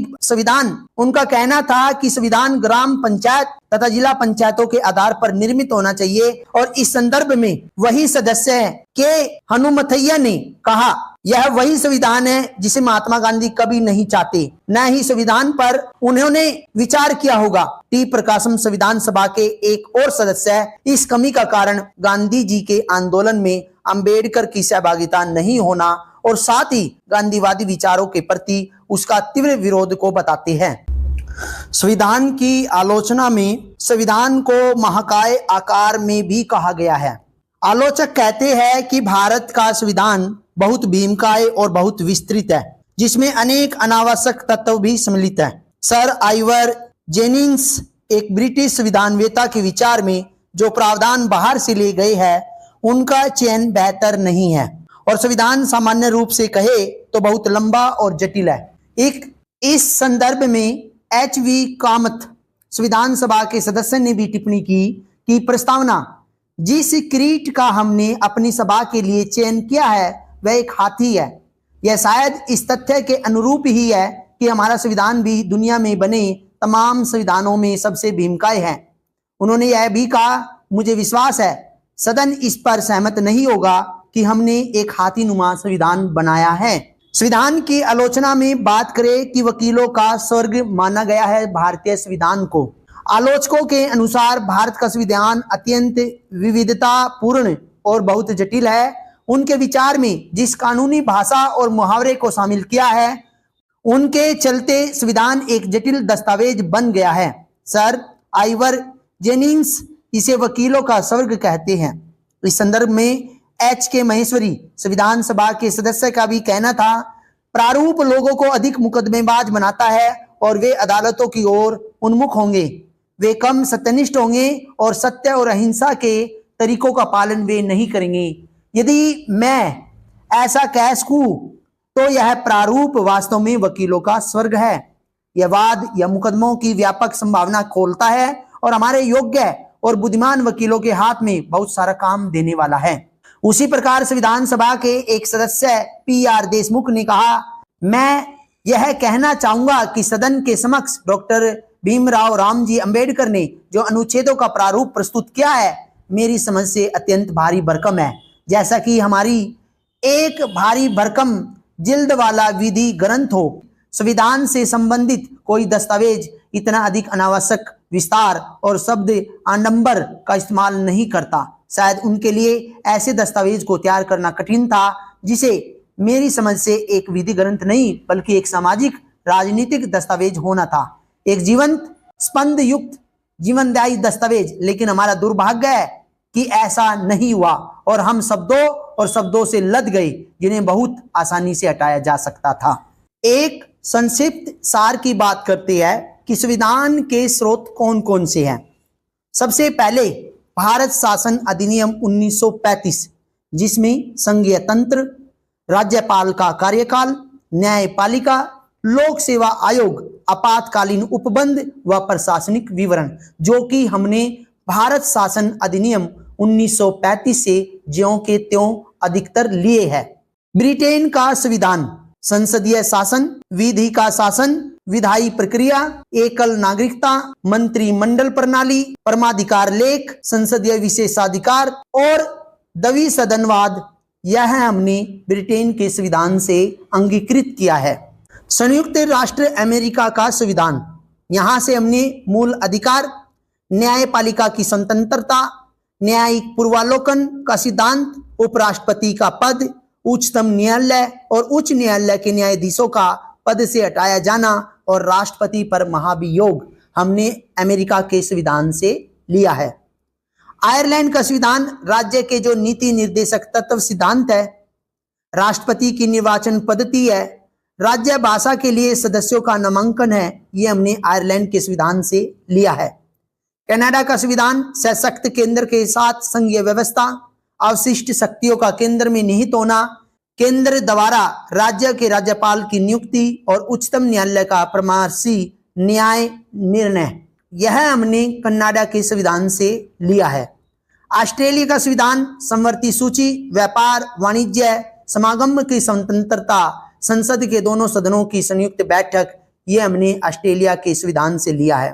Speaker 1: संविधान ग्राम पंचायत तथा जिला पंचायतों के आधार पर निर्मित होना चाहिए, और इस संदर्भ में वही सदस्य के हनुमथैया ने कहा, यह वही संविधान है जिसे महात्मा गांधी कभी नहीं चाहते, न ही संविधान पर उन्होंने विचार किया होगा। टी प्रकाशम संविधान सभा के एक और सदस्य, इस कमी का कारण गांधी जी के आंदोलन में अंबेडकर की सहभागिता नहीं होना और साथ ही गांधीवादी विचारों के प्रति उसका तीव्र विरोध को बताते हैं। संविधान की आलोचना में संविधान को महाकाय आकार में भी कहा गया है। आलोचक कहते हैं कि भारत का संविधान बहुत भीमकाय और बहुत विस्तृत है, जिसमें अनेक अनावश्यक तत्व भी सम्मिलित हैं। सर आइवर जेनिंग्स, एक ब्रिटिश संविधानवेत्ता के विचार में जो प्रावधान बाहर से ले गए हैं उनका चयन बेहतर नहीं है, और संविधान सामान्य रूप से कहे तो बहुत लंबा और जटिल है। इस संदर्भ में एच.वी. कामत संविधान सभा के सदस्य ने भी टिप्पणी की कि प्रस्तावना जिस क्रीट का हमने अपनी सभा के लिए चयन किया है वह एक हाथी है। यह शायद इस तथ्य के अनुरूप ही है कि हमारा संविधान भी दुनिया में बने तमाम संविधानों में सबसे भीमकाय है। उन्होंने यह भी कहा, मुझे विश्वास है सदन इस पर सहमत नहीं होगा कि हमने एक हाथीनुमा संविधान बनाया है। संविधान की आलोचना में बात करें कि वकीलों का स्वर्ग माना गया है भारतीय संविधान को। आलोचकों के अनुसार भारत का संविधान अत्यंत विविधतापूर्ण और बहुत जटिल है। उनके विचार में जिस कानूनी भाषा और मुहावरे को शामिल किया है उनके चलते संविधान एक जटिल दस्तावेज बन गया है। सर आइवर जेनिंग्स इसे वकीलों का स्वर्ग कहते हैं। इस संदर्भ में एच.के. महेश्वरी संविधान सभा के सदस्य का भी कहना था, प्रारूप लोगों को अधिक मुकदमेबाज बनाता है और वे अदालतों की ओर उन्मुख होंगे। वे कम सत्यनिष्ठ होंगे और सत्य और अहिंसा के तरीकों का पालन वे नहीं करेंगे। यदि मैं ऐसा कह सकूं तो यह प्रारूप वास्तव में वकीलों का स्वर्ग है। यह वाद या मुकदमों की व्यापक संभावना खोलता है और हमारे योग्य और बुद्धिमान वकीलों के हाथ में बहुत सारा काम देने वाला है। उसी प्रकार संविधान सभा के एक सदस्य पी.आर. देशमुख ने कहा, मैं यह कहना चाहूंगा कि सदन के समक्ष डॉक्टर भीमराव रामजी अंबेडकर ने जो अनुच्छेदों का प्रारूप प्रस्तुत किया है मेरी समझ से अत्यंत भारी भरकम है। जैसा कि हमारी एक भारी भरकम जिल्द वाला विधि ग्रंथ हो, संविधान से संबंधित कोई दस्तावेज इतना अधिक अनावश्यक विस्तार और शब्द आडंबर का इस्तेमाल नहीं करता। शायद उनके लिए ऐसे दस्तावेज को तैयार करना कठिन था जिसे मेरी समझ से एक विधि ग्रंथ नहीं बल्कि एक सामाजिक राजनीतिक दस्तावेज होना था, एक जीवंत स्पंद युक्त जीवनदायी दस्तावेज। लेकिन हमारा दुर्भाग्य है कि ऐसा नहीं हुआ और हम शब्दों से लद गए जिन्हें बहुत आसानी से हटाया जा सकता था। एक संक्षिप्त सार की बात करते हैं कि संविधान के स्रोत कौन कौन से हैं। सबसे पहले भारत शासन अधिनियम 1935, जिसमें संघीय तंत्र, राज्यपाल का कार्यकाल, न्यायपालिका, लोक सेवा आयोग, आपातकालीन उपबंध व प्रशासनिक विवरण, जो कि हमने भारत शासन अधिनियम 1935 से ज्यों के त्यों अधिकतर लिए हैं। ब्रिटेन का संविधान संसदीय शासन, विधि का शासन, विधायी प्रक्रिया, एकल नागरिकता, मंत्रिमंडल प्रणाली, परमाधिकार लेख, संसदीय विशेषाधिकार और द्विसदनवाद, यह हमने ब्रिटेन के संविधान से अंगीकृत किया है। संयुक्त राष्ट्र अमेरिका का संविधान, यहाँ से हमने मूल अधिकार, न्यायपालिका की स्वतंत्रता, न्यायिक पूर्वालोकन का सिद्धांत, उपराष्ट्रपति का पद, उच्चतम न्यायालय और उच्च न्यायालय के न्यायाधीशों का पद से हटाया जाना और राष्ट्रपति पर महाभियोग हमने अमेरिका के संविधान से लिया है। आयरलैंड का संविधान राज्य के जो नीति निर्देशक तत्व सिद्धांत है, राष्ट्रपति की निर्वाचन पद्धति है, राज्य भाषा के लिए सदस्यों का नामांकन है, ये हमने आयरलैंड के संविधान से लिया है। कनाडा का संविधान सशक्त केंद्र के साथ संघीय व्यवस्था, अवशिष्ट शक्तियों का केंद्र में निहित होना, केंद्र द्वारा राज्य के राज्यपाल की नियुक्ति और उच्चतम न्यायालय का परामर्शी न्याय निर्णय, यह हमने कनाडा के संविधान से लिया है। ऑस्ट्रेलिया का संविधान समवर्ती सूची, व्यापार, वाणिज्य, समागम की स्वतंत्रता, संसद के दोनों सदनों की संयुक्त बैठक, ये हमने ऑस्ट्रेलिया के संविधान से लिया है।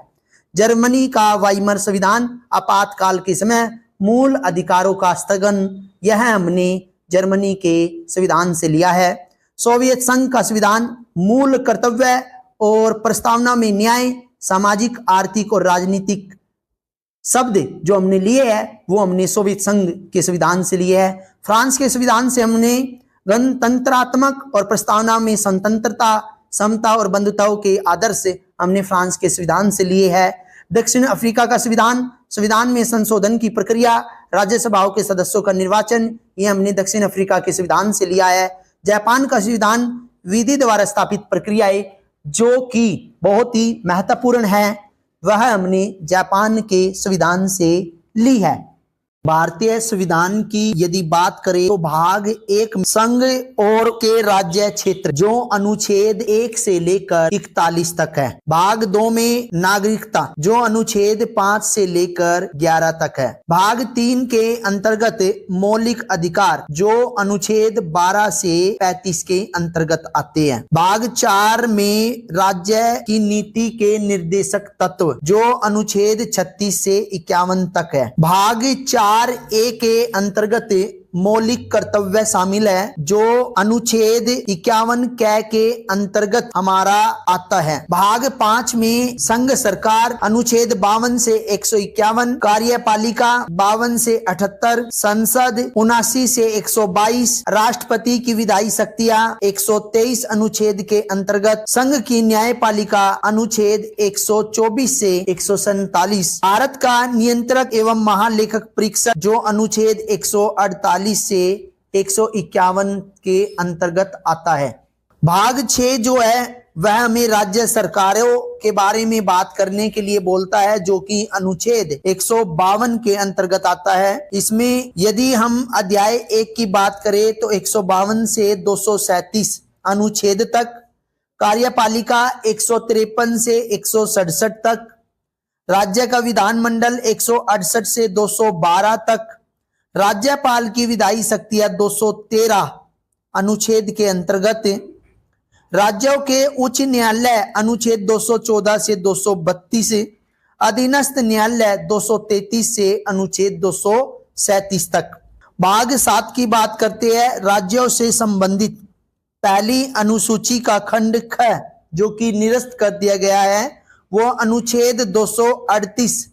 Speaker 1: जर्मनी का वाइमर संविधान, आपातकाल के समय मूल अधिकारों का स्थगन, यह हमने जर्मनी के संविधान से लिया है। सोवियत संघ का संविधान मूल कर्तव्य और प्रस्तावना में न्याय, सामाजिक, आर्थिक और राजनीतिक शब्द जो हमने लिए हैं वो हमने सोवियत संघ के संविधान से लिए हैं। फ्रांस के संविधान से हमने गणतंत्रात्मक और प्रस्तावना में स्वतंत्रता, समता और बंधुताओं के आदर्श हमने फ्रांस के संविधान से लिए हैं। दक्षिण अफ्रीका का संविधान में संशोधन की प्रक्रिया, राज्यसभाओं के सदस्यों का निर्वाचन, ये हमने दक्षिण अफ्रीका के संविधान से लिया है। जापान का संविधान विधि द्वारा स्थापित प्रक्रियाएं जो कि बहुत ही महत्वपूर्ण है, वह हमने जापान के संविधान से ली है। भारतीय संविधान की यदि बात करें तो भाग 1 संघ और के राज्य क्षेत्र जो अनुच्छेद 1 से लेकर 41 तक है। भाग 2 में नागरिकता जो अनुच्छेद 5 से लेकर 11 तक है। भाग 3 के अंतर्गत मौलिक अधिकार जो अनुच्छेद 12 से 35 के अंतर्गत आते हैं। भाग 4 में राज्य की नीति के निर्देशक तत्व जो अनुच्छेद 36 से 51 तक है। भाग 4A के अंतर्गत मौलिक कर्तव्य शामिल है जो अनुच्छेद 51 के अंतर्गत हमारा आता है। भाग 5 में संघ सरकार अनुच्छेद 52 से 151, कार्यपालिका 52 से 78, संसद 79 से 122, राष्ट्रपति की विधायी शक्तियां 123 अनुच्छेद के अंतर्गत, संघ की न्यायपालिका अनुच्छेद 124 से 147, भारत का नियंत्रक एवं महालेखक परीक्षक जो अनुच्छेद 148 से 151 के अंतर्गत आता है। भाग 6 जो है वह हमें राज्य सरकारों के बारे में बात करने के लिए बोलता है जो कि अनुच्छेद 152 के अंतर्गत आता है। इसमें यदि हम अध्याय 1 की बात करें तो 152 से 237 अनुच्छेद तक, कार्यपालिका 153 से 167 तक, राज्य का विधानमंडल 168 से 212 तक, राज्यपाल की विधायी शक्तियां 213 अनुच्छेद के अंतर्गत, राज्यों के उच्च न्यायालय अनुच्छेद 214 से 232, अधीनस्थ न्यायालय 233 से अनुच्छेद 237 तक। भाग 7 की बात करते हैं, राज्यों से संबंधित पहली अनुसूची का खंड ख जो कि निरस्त कर दिया गया है वो अनुच्छेद 238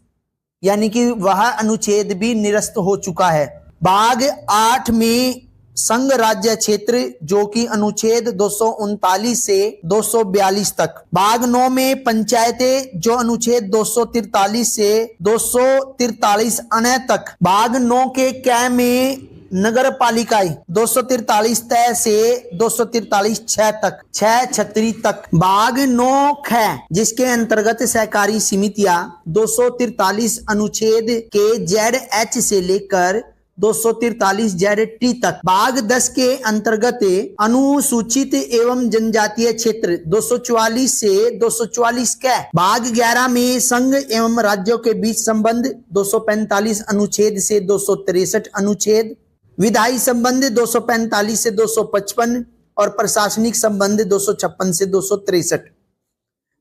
Speaker 1: यानी कि वह अनुच्छेद भी निरस्त हो चुका है। भाग 8 में संघ राज्य क्षेत्र जो कि अनुच्छेद 239 से 242 तक। भाग 9 में पंचायतें जो अनुच्छेद 243 से 243 अन्य तक। भाग 9 के क में नगर पालिकाएं 243 तय से 243 6 तक, 6 छतरी तक। भाग 9 ख जिसके अंतर्गत सहकारी समितियां 243 अनुच्छेद के ZH से लेकर 243 ZT तक। भाग 10 के अंतर्गत अनुसूचित एवं जनजातीय क्षेत्र 244 से 244 क। भाग 11 में संघ एवं राज्यों के बीच संबंध 245 अनुच्छेद से 263 अनुच्छेद, विधायी संबंध 245 से 255 और प्रशासनिक संबंध 256 से 263।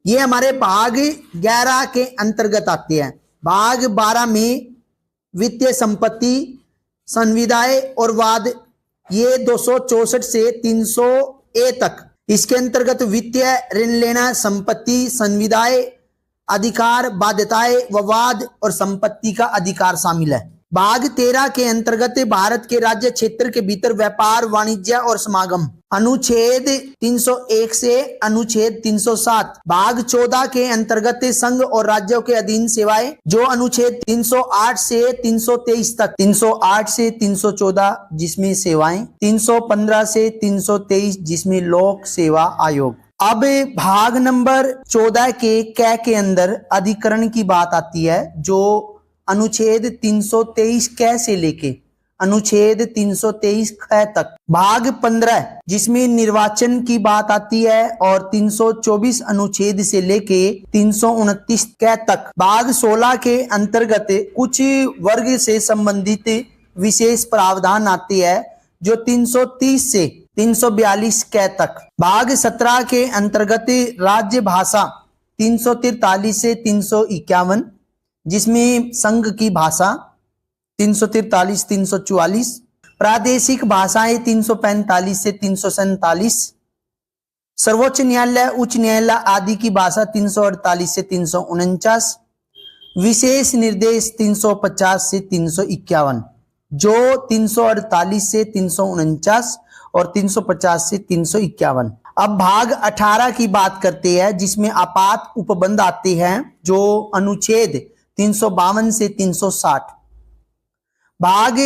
Speaker 1: ये हमारे भाग 11 के अंतर्गत आते हैं। भाग 12 में वित्तीय संपत्ति, संविदाएं और वाद ये 264 से 300A तक। इसके अंतर्गत वित्तीय ऋण लेना, संपत्ति, संविदाएं, अधिकार, बाध्यताएं व वाद और संपत्ति का अधिकार शामिल है। भाग 13 के अंतर्गत भारत के राज्य क्षेत्र के भीतर व्यापार, वाणिज्य और समागम अनुच्छेद 301 से अनुच्छेद 307। भाग 14 के अंतर्गत संघ और राज्यों के अधीन सेवाएं जो अनुच्छेद 308 से 323 तक, 308 से 314 जिसमें सेवाएं, 315 से 323 जिसमें लोक सेवा आयोग। अब भाग नंबर 14 के क के अंदर अधिकरण की बात आती है जो अनुच्छेद 323 क से लेके अनुच्छेद 323 ख तक। भाग 15 जिसमें निर्वाचन की बात आती है और 324 अनुच्छेद से लेके 329 क तक। भाग 16 के अंतर्गत कुछ वर्ग से संबंधित विशेष प्रावधान आती है जो 330 से 342 क तक। भाग 17 के अंतर्गत राज्य भाषा 343 से 351 जिसमें संघ की भाषा 343 344, प्रादेशिक भाषाएं 345 से 347, सर्वोच्च न्यायालय उच्च न्यायालय आदि की भाषा 348 से 349, विशेष निर्देश 350 से 351, जो 348 से 349 और 350 से 351। अब भाग 18 की बात करते हैं जिसमें आपात उपबंध आते हैं जो अनुच्छेद 352 से 360। भाग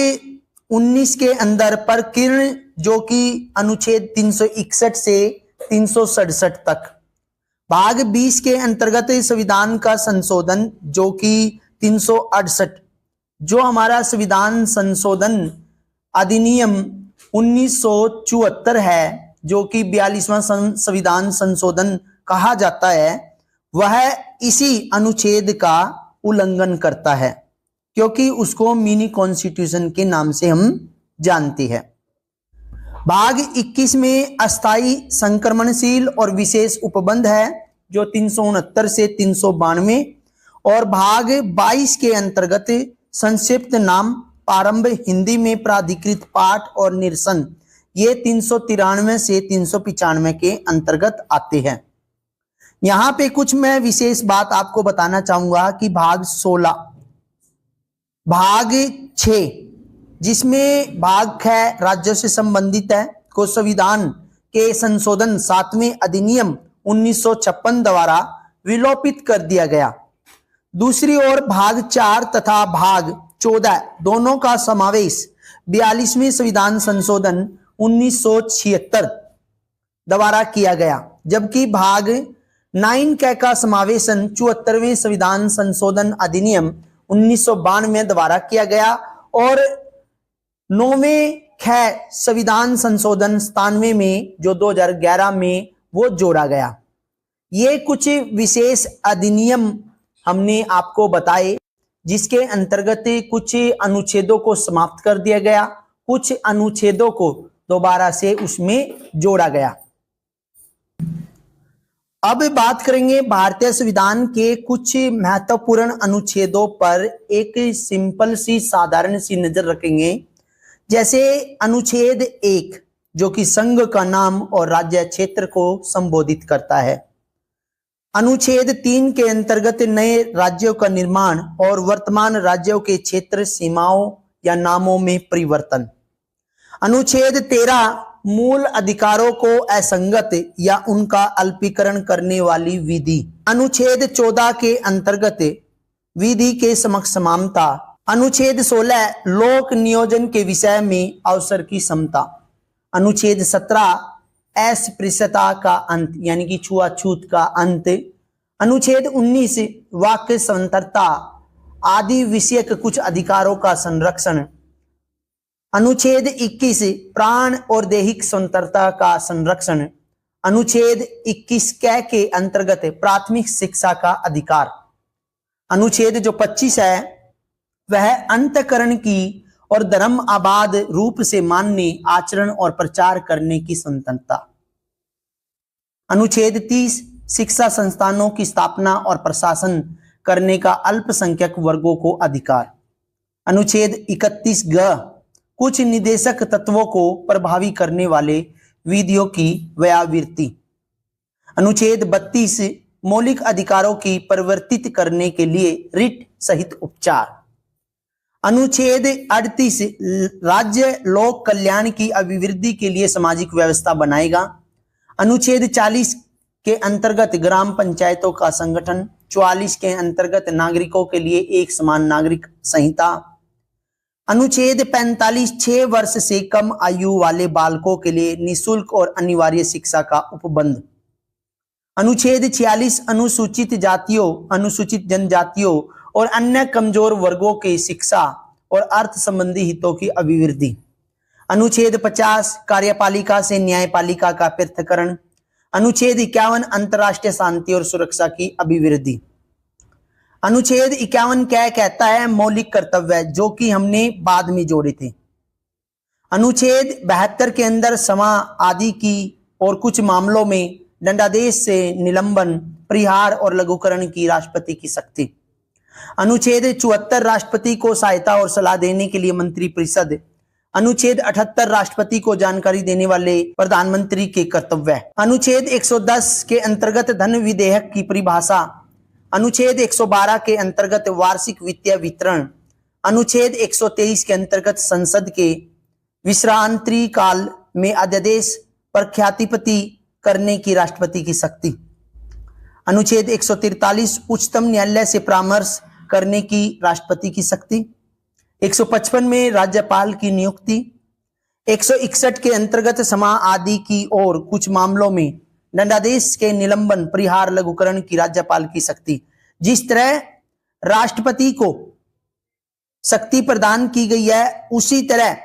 Speaker 1: 19 के अंदर प्रकीर्ण जो कि अनुच्छेद 361 से 367 तक। भाग 20 के अंतर्गत संविधान का संशोधन जो कि 368, जो हमारा संविधान संशोधन अधिनियम 1974 है जो कि 42वां संविधान संशोधन कहा जाता है, वह इसी अनुच्छेद का उल्लंघन करता है क्योंकि उसको मिनी कॉन्स्टिट्यूशन के नाम से हम जानते हैं। भाग 21 में अस्थाई संक्रमणशील और विशेष उपबंध है जो 369 से 392 और भाग 22 के अंतर्गत संक्षिप्त नाम प्रारंभ हिंदी में प्राधिकृत पाठ और निरसन ये 393 से 395 के अंतर्गत आते हैं। यहाँ पे कुछ मैं विशेष बात आपको बताना चाहूंगा कि भाग 16, भाग 6 जिसमें भाग है राज्यों से संबंधित है को संविधान के संशोधन 7वें अधिनियम 1956 द्वारा विलोपित कर दिया गया। दूसरी ओर भाग 4 तथा भाग 14 दोनों का समावेश 42वें संविधान संशोधन 1976 द्वारा किया गया, जबकि भाग 9 का समावेशन 74वें संविधान संशोधन अधिनियम 1992 द्वारा किया गया और 9वें संविधान संशोधन 97 में जो 2011 में वो जोड़ा गया। ये कुछ विशेष अधिनियम हमने आपको बताए जिसके अंतर्गत कुछ अनुच्छेदों को समाप्त कर दिया गया, कुछ अनुच्छेदों को दोबारा से उसमें जोड़ा गया। अब बात करेंगे भारतीय संविधान के कुछ महत्वपूर्ण अनुच्छेदों पर। एक सिंपल सी साधारण सी नजर रखेंगे। जैसे अनुच्छेद 1 जो कि संघ का नाम और राज्य क्षेत्र को संबोधित करता है। अनुच्छेद 3 के अंतर्गत नए राज्यों का निर्माण और वर्तमान राज्यों के क्षेत्र सीमाओं या नामों में परिवर्तन। अनुच्छेद 13 मूल अधिकारों को असंगत या उनका अल्पीकरण करने वाली विधि। अनुच्छेद 14 के अंतर्गत विधि के समक्ष समानता। अनुच्छेद 16 लोक नियोजन के विषय में अवसर की समता। अनुच्छेद 17 अस्पृश्यता का अंत यानी कि छुआछूत का अंत। अनुच्छेद 19 वाक्य स्वतंत्रता आदि विषयक कुछ अधिकारों का संरक्षण। अनुच्छेद 21 प्राण और दैहिक स्वतंत्रता का संरक्षण। अनुच्छेद 21 के अंतर्गत प्राथमिक शिक्षा का अधिकार। अनुच्छेद जो 25 है वह अंतःकरण की और धर्म आबाद रूप से मानने, आचरण और प्रचार करने की स्वतंत्रता। अनुच्छेद 30 शिक्षा संस्थानों की स्थापना और प्रशासन करने का अल्पसंख्यक वर्गों को अधिकार। अनुच्छेद 31 ग कुछ निदेशक तत्वों को प्रभावी करने वाले विधियों की व्यावृत्ति। अनुच्छेद 32 मौलिक अधिकारों की परिवर्तित करने के लिए रिट सहित उपचार। अनुच्छेद 38 राज्य लोक कल्याण की अभिवृद्धि के लिए सामाजिक व्यवस्था बनाएगा। अनुच्छेद 40 के अंतर्गत ग्राम पंचायतों का संगठन। 44 के अंतर्गत नागरिकों के लिए एक समान नागरिक संहिता। अनुच्छेद 45 6 वर्ष से कम आयु वाले बालकों के लिए निःशुल्क और अनिवार्य शिक्षा का उपबंध। अनुच्छेद 46 अनुसूचित जातियों, अनुसूचित जनजातियों और अन्य कमजोर वर्गों की शिक्षा और अर्थ संबंधी हितों की अभिवृद्धि। अनुच्छेद 50 कार्यपालिका से न्यायपालिका का पृथक्करण। अनुच्छेद 51 अंतर्राष्ट्रीय शांति और सुरक्षा की अभिवृद्धि। अनुच्छेद 51 क्या कहता है? मौलिक कर्तव्य, जो कि हमने बाद में जोड़े थे। अनुच्छेद 72 के अंदर समा आदि की और कुछ मामलों में दंडादेश से निलंबन, परिहार और लघुकरण की राष्ट्रपति की शक्ति। अनुच्छेद 74 राष्ट्रपति को सहायता और सलाह देने के लिए मंत्रिपरिषद। अनुच्छेद 78 राष्ट्रपति को जानकारी देने वाले प्रधानमंत्री के कर्तव्य। अनुच्छेद 110 के अंतर्गत धन विधेयक की परिभाषा। अनुच्छेद 112 के अंतर्गत वार्षिक वित्तीय वितरण। अनुच्छेद 123 के अंतर्गत संसद के विश्रांति काल में अध्यादेश प्रख्यातिपति करने की राष्ट्रपति की शक्ति। अनुच्छेद 143 उच्चतम न्यायालय से परामर्श करने की राष्ट्रपति की शक्ति। 155 में राज्यपाल की नियुक्ति। 161 के अंतर्गत समा आदि की और कुछ मामलों में दंडादेश के निलंबन, परिहार, लघुकरण की राज्यपाल की शक्ति। जिस तरह राष्ट्रपति को शक्ति प्रदान की गई है, उसी तरह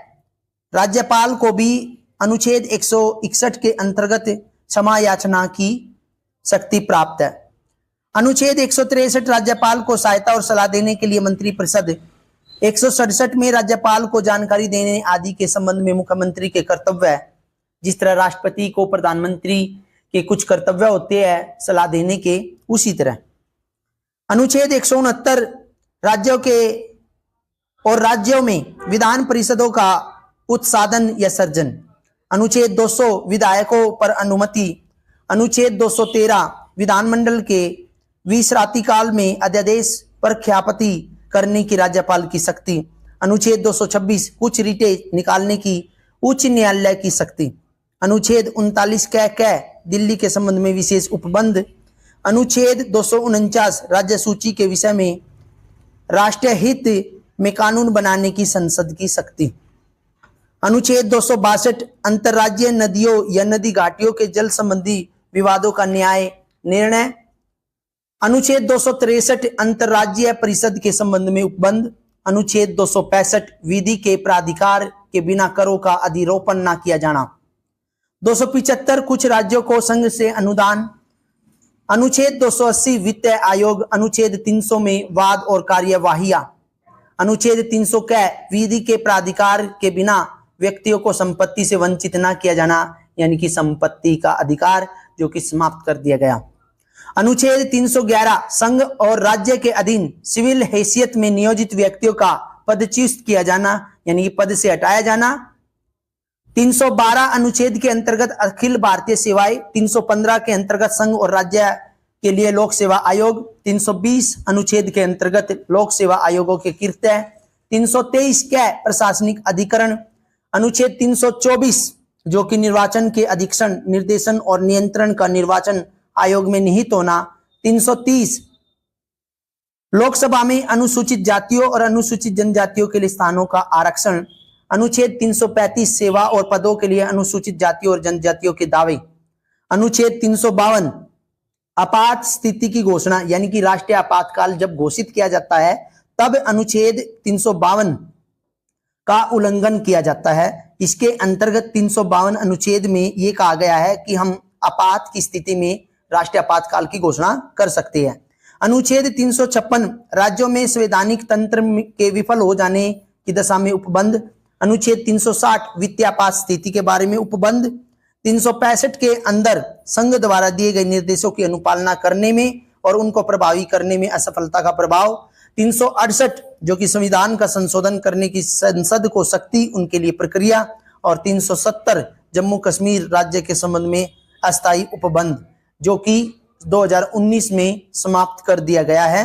Speaker 1: राज्यपाल को भी अनुच्छेद 161 के अंतर्गत क्षमा याचना की शक्ति प्राप्त है। अनुच्छेद 163 राज्यपाल को सहायता और सलाह देने के लिए मंत्रिपरिषद। 167 में राज्यपाल को जानकारी देने आदि के संबंध में मुख्यमंत्री के कर्तव्य है। जिस तरह राष्ट्रपति को प्रधानमंत्री के कुछ कर्तव्य होते हैं सलाह देने के, उसी तरह। अनुच्छेद 169 राज्यों के और राज्यों में विधान परिषदों का उत्साधन या सर्जन। अनुच्छेद 200 विधायकों पर अनुमति। अनुच्छेद 213 विधानमंडल के विश्रांति काल में अध्यादेश प्रख्यापति करने की राज्यपाल की शक्ति। अनुच्छेद 226 कुछ रिटें निकालने की उच्च न्यायालय की शक्ति। अनुच्छेद 39 कै दिल्ली के संबंध में विशेष उपबंध। अनुच्छेद 249 राज्य सूची के विषय में राष्ट्रीय हित में कानून बनाने की संसद की शक्ति। अनुच्छेद 262 अंतर्राज्यीय नदियों या नदी घाटियों के जल संबंधी विवादों का न्याय निर्णय। अनुच्छेद 263 अंतर्राज्यीय परिषद के संबंध में उपबंध। अनुच्छेद 265 विधि के प्राधिकार के बिना करों का अधिरोपण न किया जाना। 275 कुछ राज्यों को संघ से अनुदान। अनुच्छेद 280 वित्त आयोग। अनुच्छेद 300 में वाद और कार्यवाहियां। अनुच्छेद 300 कै विधि के प्राधिकार के बिना व्यक्तियों को संपत्ति से वंचित न किया जाना, यानी कि संपत्ति का अधिकार जो कि समाप्त कर दिया गया। अनुच्छेद 311 संघ और राज्य के अधीन सिविल हैसियत में नियोजित व्यक्तियों का पदच्युत किया जाना, यानी कि पद से हटाया जाना। 312 अनुच्छेद के अंतर्गत अखिल भारतीय सेवाएं। 315 के अंतर्गत संघ और राज्य के लिए लोक सेवा आयोग। 320 अनुच्छेद के अंतर्गत लोक सेवा आयोगों के कृत्य। 323 के प्रशासनिक अधिकरण। अनुच्छेद 324 जो कि निर्वाचन के अधीक्षण, निर्देशन और नियंत्रण का निर्वाचन आयोग में निहित होना। 330 लोकसभा में अनुसूचित जातियों और अनुसूचित जनजातियों के लिए स्थानों का आरक्षण। अनुच्छेद 335 सेवा और पदों के लिए अनुसूचित जातियों और जनजातियों के दावे। अनुच्छेद 352 आपात स्थिति की घोषणा, यानी कि राष्ट्रीय आपातकाल जब घोषित किया जाता है तब अनुच्छेद 352 का उल्लंघन किया जाता है। इसके अंतर्गत 352 अनुच्छेद में यह कहा गया है कि हम आपात की स्थिति में राष्ट्रीय आपातकाल की घोषणा कर सकते हैं। अनुच्छेद 356 राज्यों में संवैधानिक तंत्र के विफल हो जाने की दशा में उपबंध। अनुच्छेद 360 वित्तीय आपात स्थिति के बारे में उपबंध। 365 के अंदर संघ द्वारा दिए गए निर्देशों की अनुपालना करने में और उनको प्रभावी करने में असफलता का प्रभाव। 368 जो कि संविधान का संशोधन करने की संसद को शक्ति, उनके लिए प्रक्रिया। और 370 जम्मू कश्मीर राज्य के संबंध में अस्थायी उपबंध जो कि 2019 में समाप्त कर दिया गया है।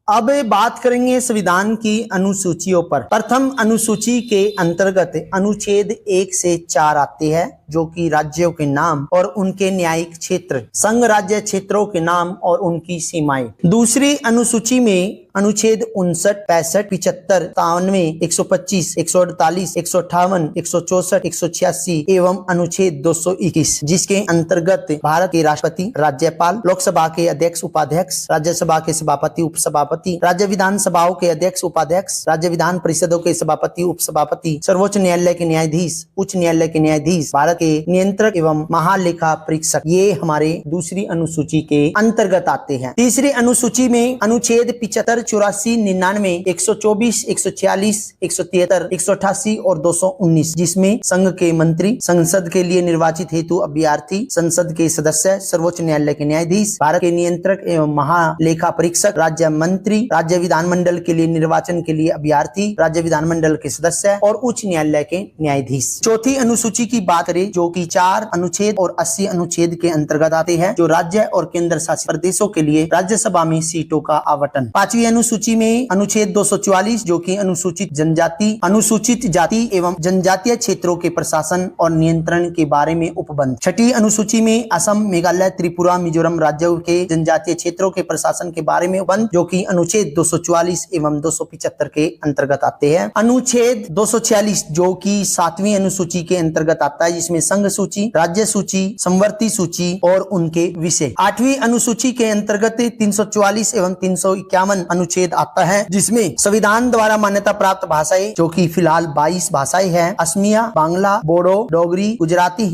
Speaker 1: अब बात करेंगे संविधान की अनुसूचियों पर। प्रथम अनुसूची के अंतर्गत अनुच्छेद 1 से 4 आते हैं। जो कि राज्यों के नाम और उनके न्यायिक क्षेत्र, संघ राज्य क्षेत्रों के नाम और उनकी सीमाएं। दूसरी अनुसूची में अनुच्छेद 59, 65, 75, 93, 125, 148, 158, 164, 186 एवं अनुच्छेद 221, जिसके अंतर्गत भारत के राष्ट्रपति, राज्यपाल, लोकसभा के अध्यक्ष उपाध्यक्ष, राज्यसभा के सभापति उपसभापति, राज्य विधानसभाओं के अध्यक्ष उपाध्यक्ष, राज्य विधान परिषदों के सभापति उपसभापति, सर्वोच्च न्यायालय के न्यायाधीश, उच्च न्यायालय के न्यायाधीश, भारत के नियंत्रक एवं महालेखा परीक्षक, ये हमारे दूसरी अनुसूची के अंतर्गत आते हैं। तीसरी अनुसूची में अनुच्छेद 75, 84, 99, 124, 146, 173, 188 और 219, जिसमें संघ के मंत्री, संसद के लिए निर्वाचित हेतु अभ्यर्थी, संसद के सदस्य, सर्वोच्च न्यायालय के न्यायाधीश, भारत के नियंत्रक एवं महालेखा परीक्षक, राज्य मंत्री, राज्य विधानमंडल के लिए निर्वाचन के लिए अभ्यर्थी, राज्य विधानमंडल के सदस्य और उच्च न्यायालय के न्यायाधीश। चौथी अनुसूची की बात करें, जो कि 4 अनुच्छेद और 80 अनुच्छेद के अंतर्गत आते हैं, जो राज्य और केंद्र शासित प्रदेशों के लिए राज्यसभा में सीटों का आवंटन। पांचवी अनुसूची में अनुच्छेद 244, जो कि अनुसूचित जाति एवं जनजातीय क्षेत्रों के प्रशासन और नियंत्रण के बारे में उपबंध। छठी अनुसूची में असम, मेघालय, त्रिपुरा, मिजोरम राज्यों के जनजातीय क्षेत्रों के प्रशासन के बारे में उपबंध, जो कि अनुच्छेद 244 एवं 275 के अंतर्गत आते हैं। अनुच्छेद 246, जो कि 7वीं अनुसूची के अंतर्गत आता है, जिसमें संघ सूची, राज्य सूची, समवर्ती सूची और उनके विषय। 8वीं अनुसूची के अंतर्गत 344 एवं 351 अनुच्छेद आता है, जिसमें संविधान द्वारा मान्यता प्राप्त भाषाएं, जो कि फिलहाल 22 भाषाएं हैं, असमिया, बांग्ला, बोडो, डोगरी, गुजराती,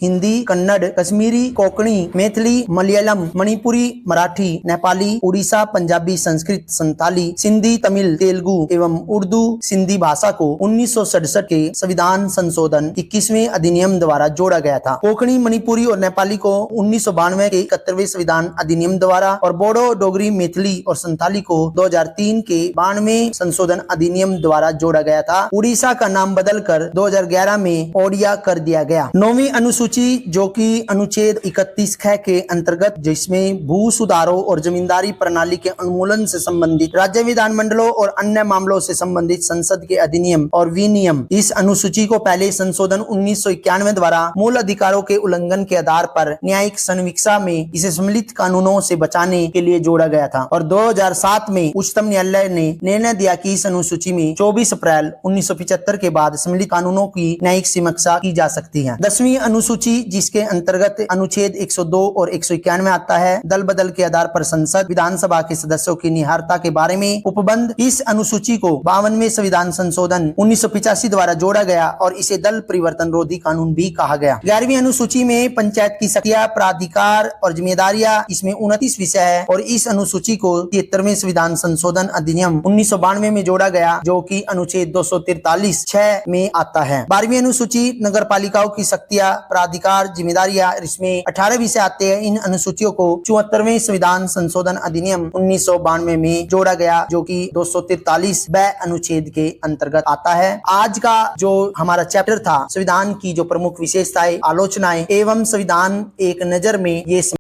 Speaker 1: हिंदी, कन्नड़, कश्मीरी, कोंकणी, मैथिली, मलयालम, मणिपुरी, मराठी, नेपाली, उड़ीसा, पंजाबी, संस्कृत, संताली, सिंधी, तमिल, तेलुगु एवं उर्दू सिंधी भाषा को 1967 के संविधान संशोधन 21वें अधिनियम द्वारा जोड़ा गया था। कोंकणी, मणिपुरी और नेपाली को 1992 के 71वें संविधान अधिनियम द्वारा और बोडो, डोगरी, मैथिली और संताली को 2003 के 92वें संशोधन अधिनियम द्वारा जोड़ा गया था। उड़ीसा का नाम बदलकर 2011 में ओडिया कर दिया गया। 9वीं अनुसूची, जो कि अनुच्छेद 31 ख के अंतर्गत, जिसमें भू सुधारों और जमींदारी प्रणाली के उन्मूलन से संबंधित राज्य विधानमंडलों और अन्य मामलों से संबंधित संसद के अधिनियम और विनियम, इस अनुसूची को पहले संशोधन 1991 द्वारा मूल अधिकारों के उल्लंघन के आधार पर न्यायिक समीक्षा में इसे सम्मिलित कानूनों से बचाने के लिए जोड़ा गया था और 2007 में उच्चतम न्यायालय ने निर्णय दिया कि इस अनुसूची में 24 अप्रैल 1975 के बाद सम्मिलित कानूनों की न्यायिक समीक्षा की जा सकती है। 10वीं अनुसूची, जिसके अंतर्गत अनुच्छेद 102 और 191 आता है, दल बदल के आधार पर संसद, विधानसभा के सदस्यों की निहारता के बारे में उपबंध। इस अनुसूची को 52वें संविधान संशोधन 1985 द्वारा जोड़ा गया और इसे दल परिवर्तन रोधी कानून भी कहा गया। 11वीं अनुसूची में पंचायत की शक्तियां, प्राधिकार और जिम्मेदारियां, इसमें 29 विषय है और इस अनुसूची को 73वें संविधान संशोधन अधिनियम 1992 में जोड़ा गया, जो कि अनुच्छेद 243 6 में आता है। 12वीं अनुसूची नगर पालिकाओं की शक्तियां, प्राधिकार, जिम्मेदारियां, इसमें 18 विषय आते हैं। इन अनुसूचियों को 74वें संविधान संशोधन अधिनियम 1992 में जोड़ा गया, जो कि 243 ब अनुच्छेद के अंतर्गत आता है। आज का जो हमारा चैप्टर था, संविधान की जो प्रमुख विशेषताएं, आलोचनाएं एवं संविधान एक नजर में, ये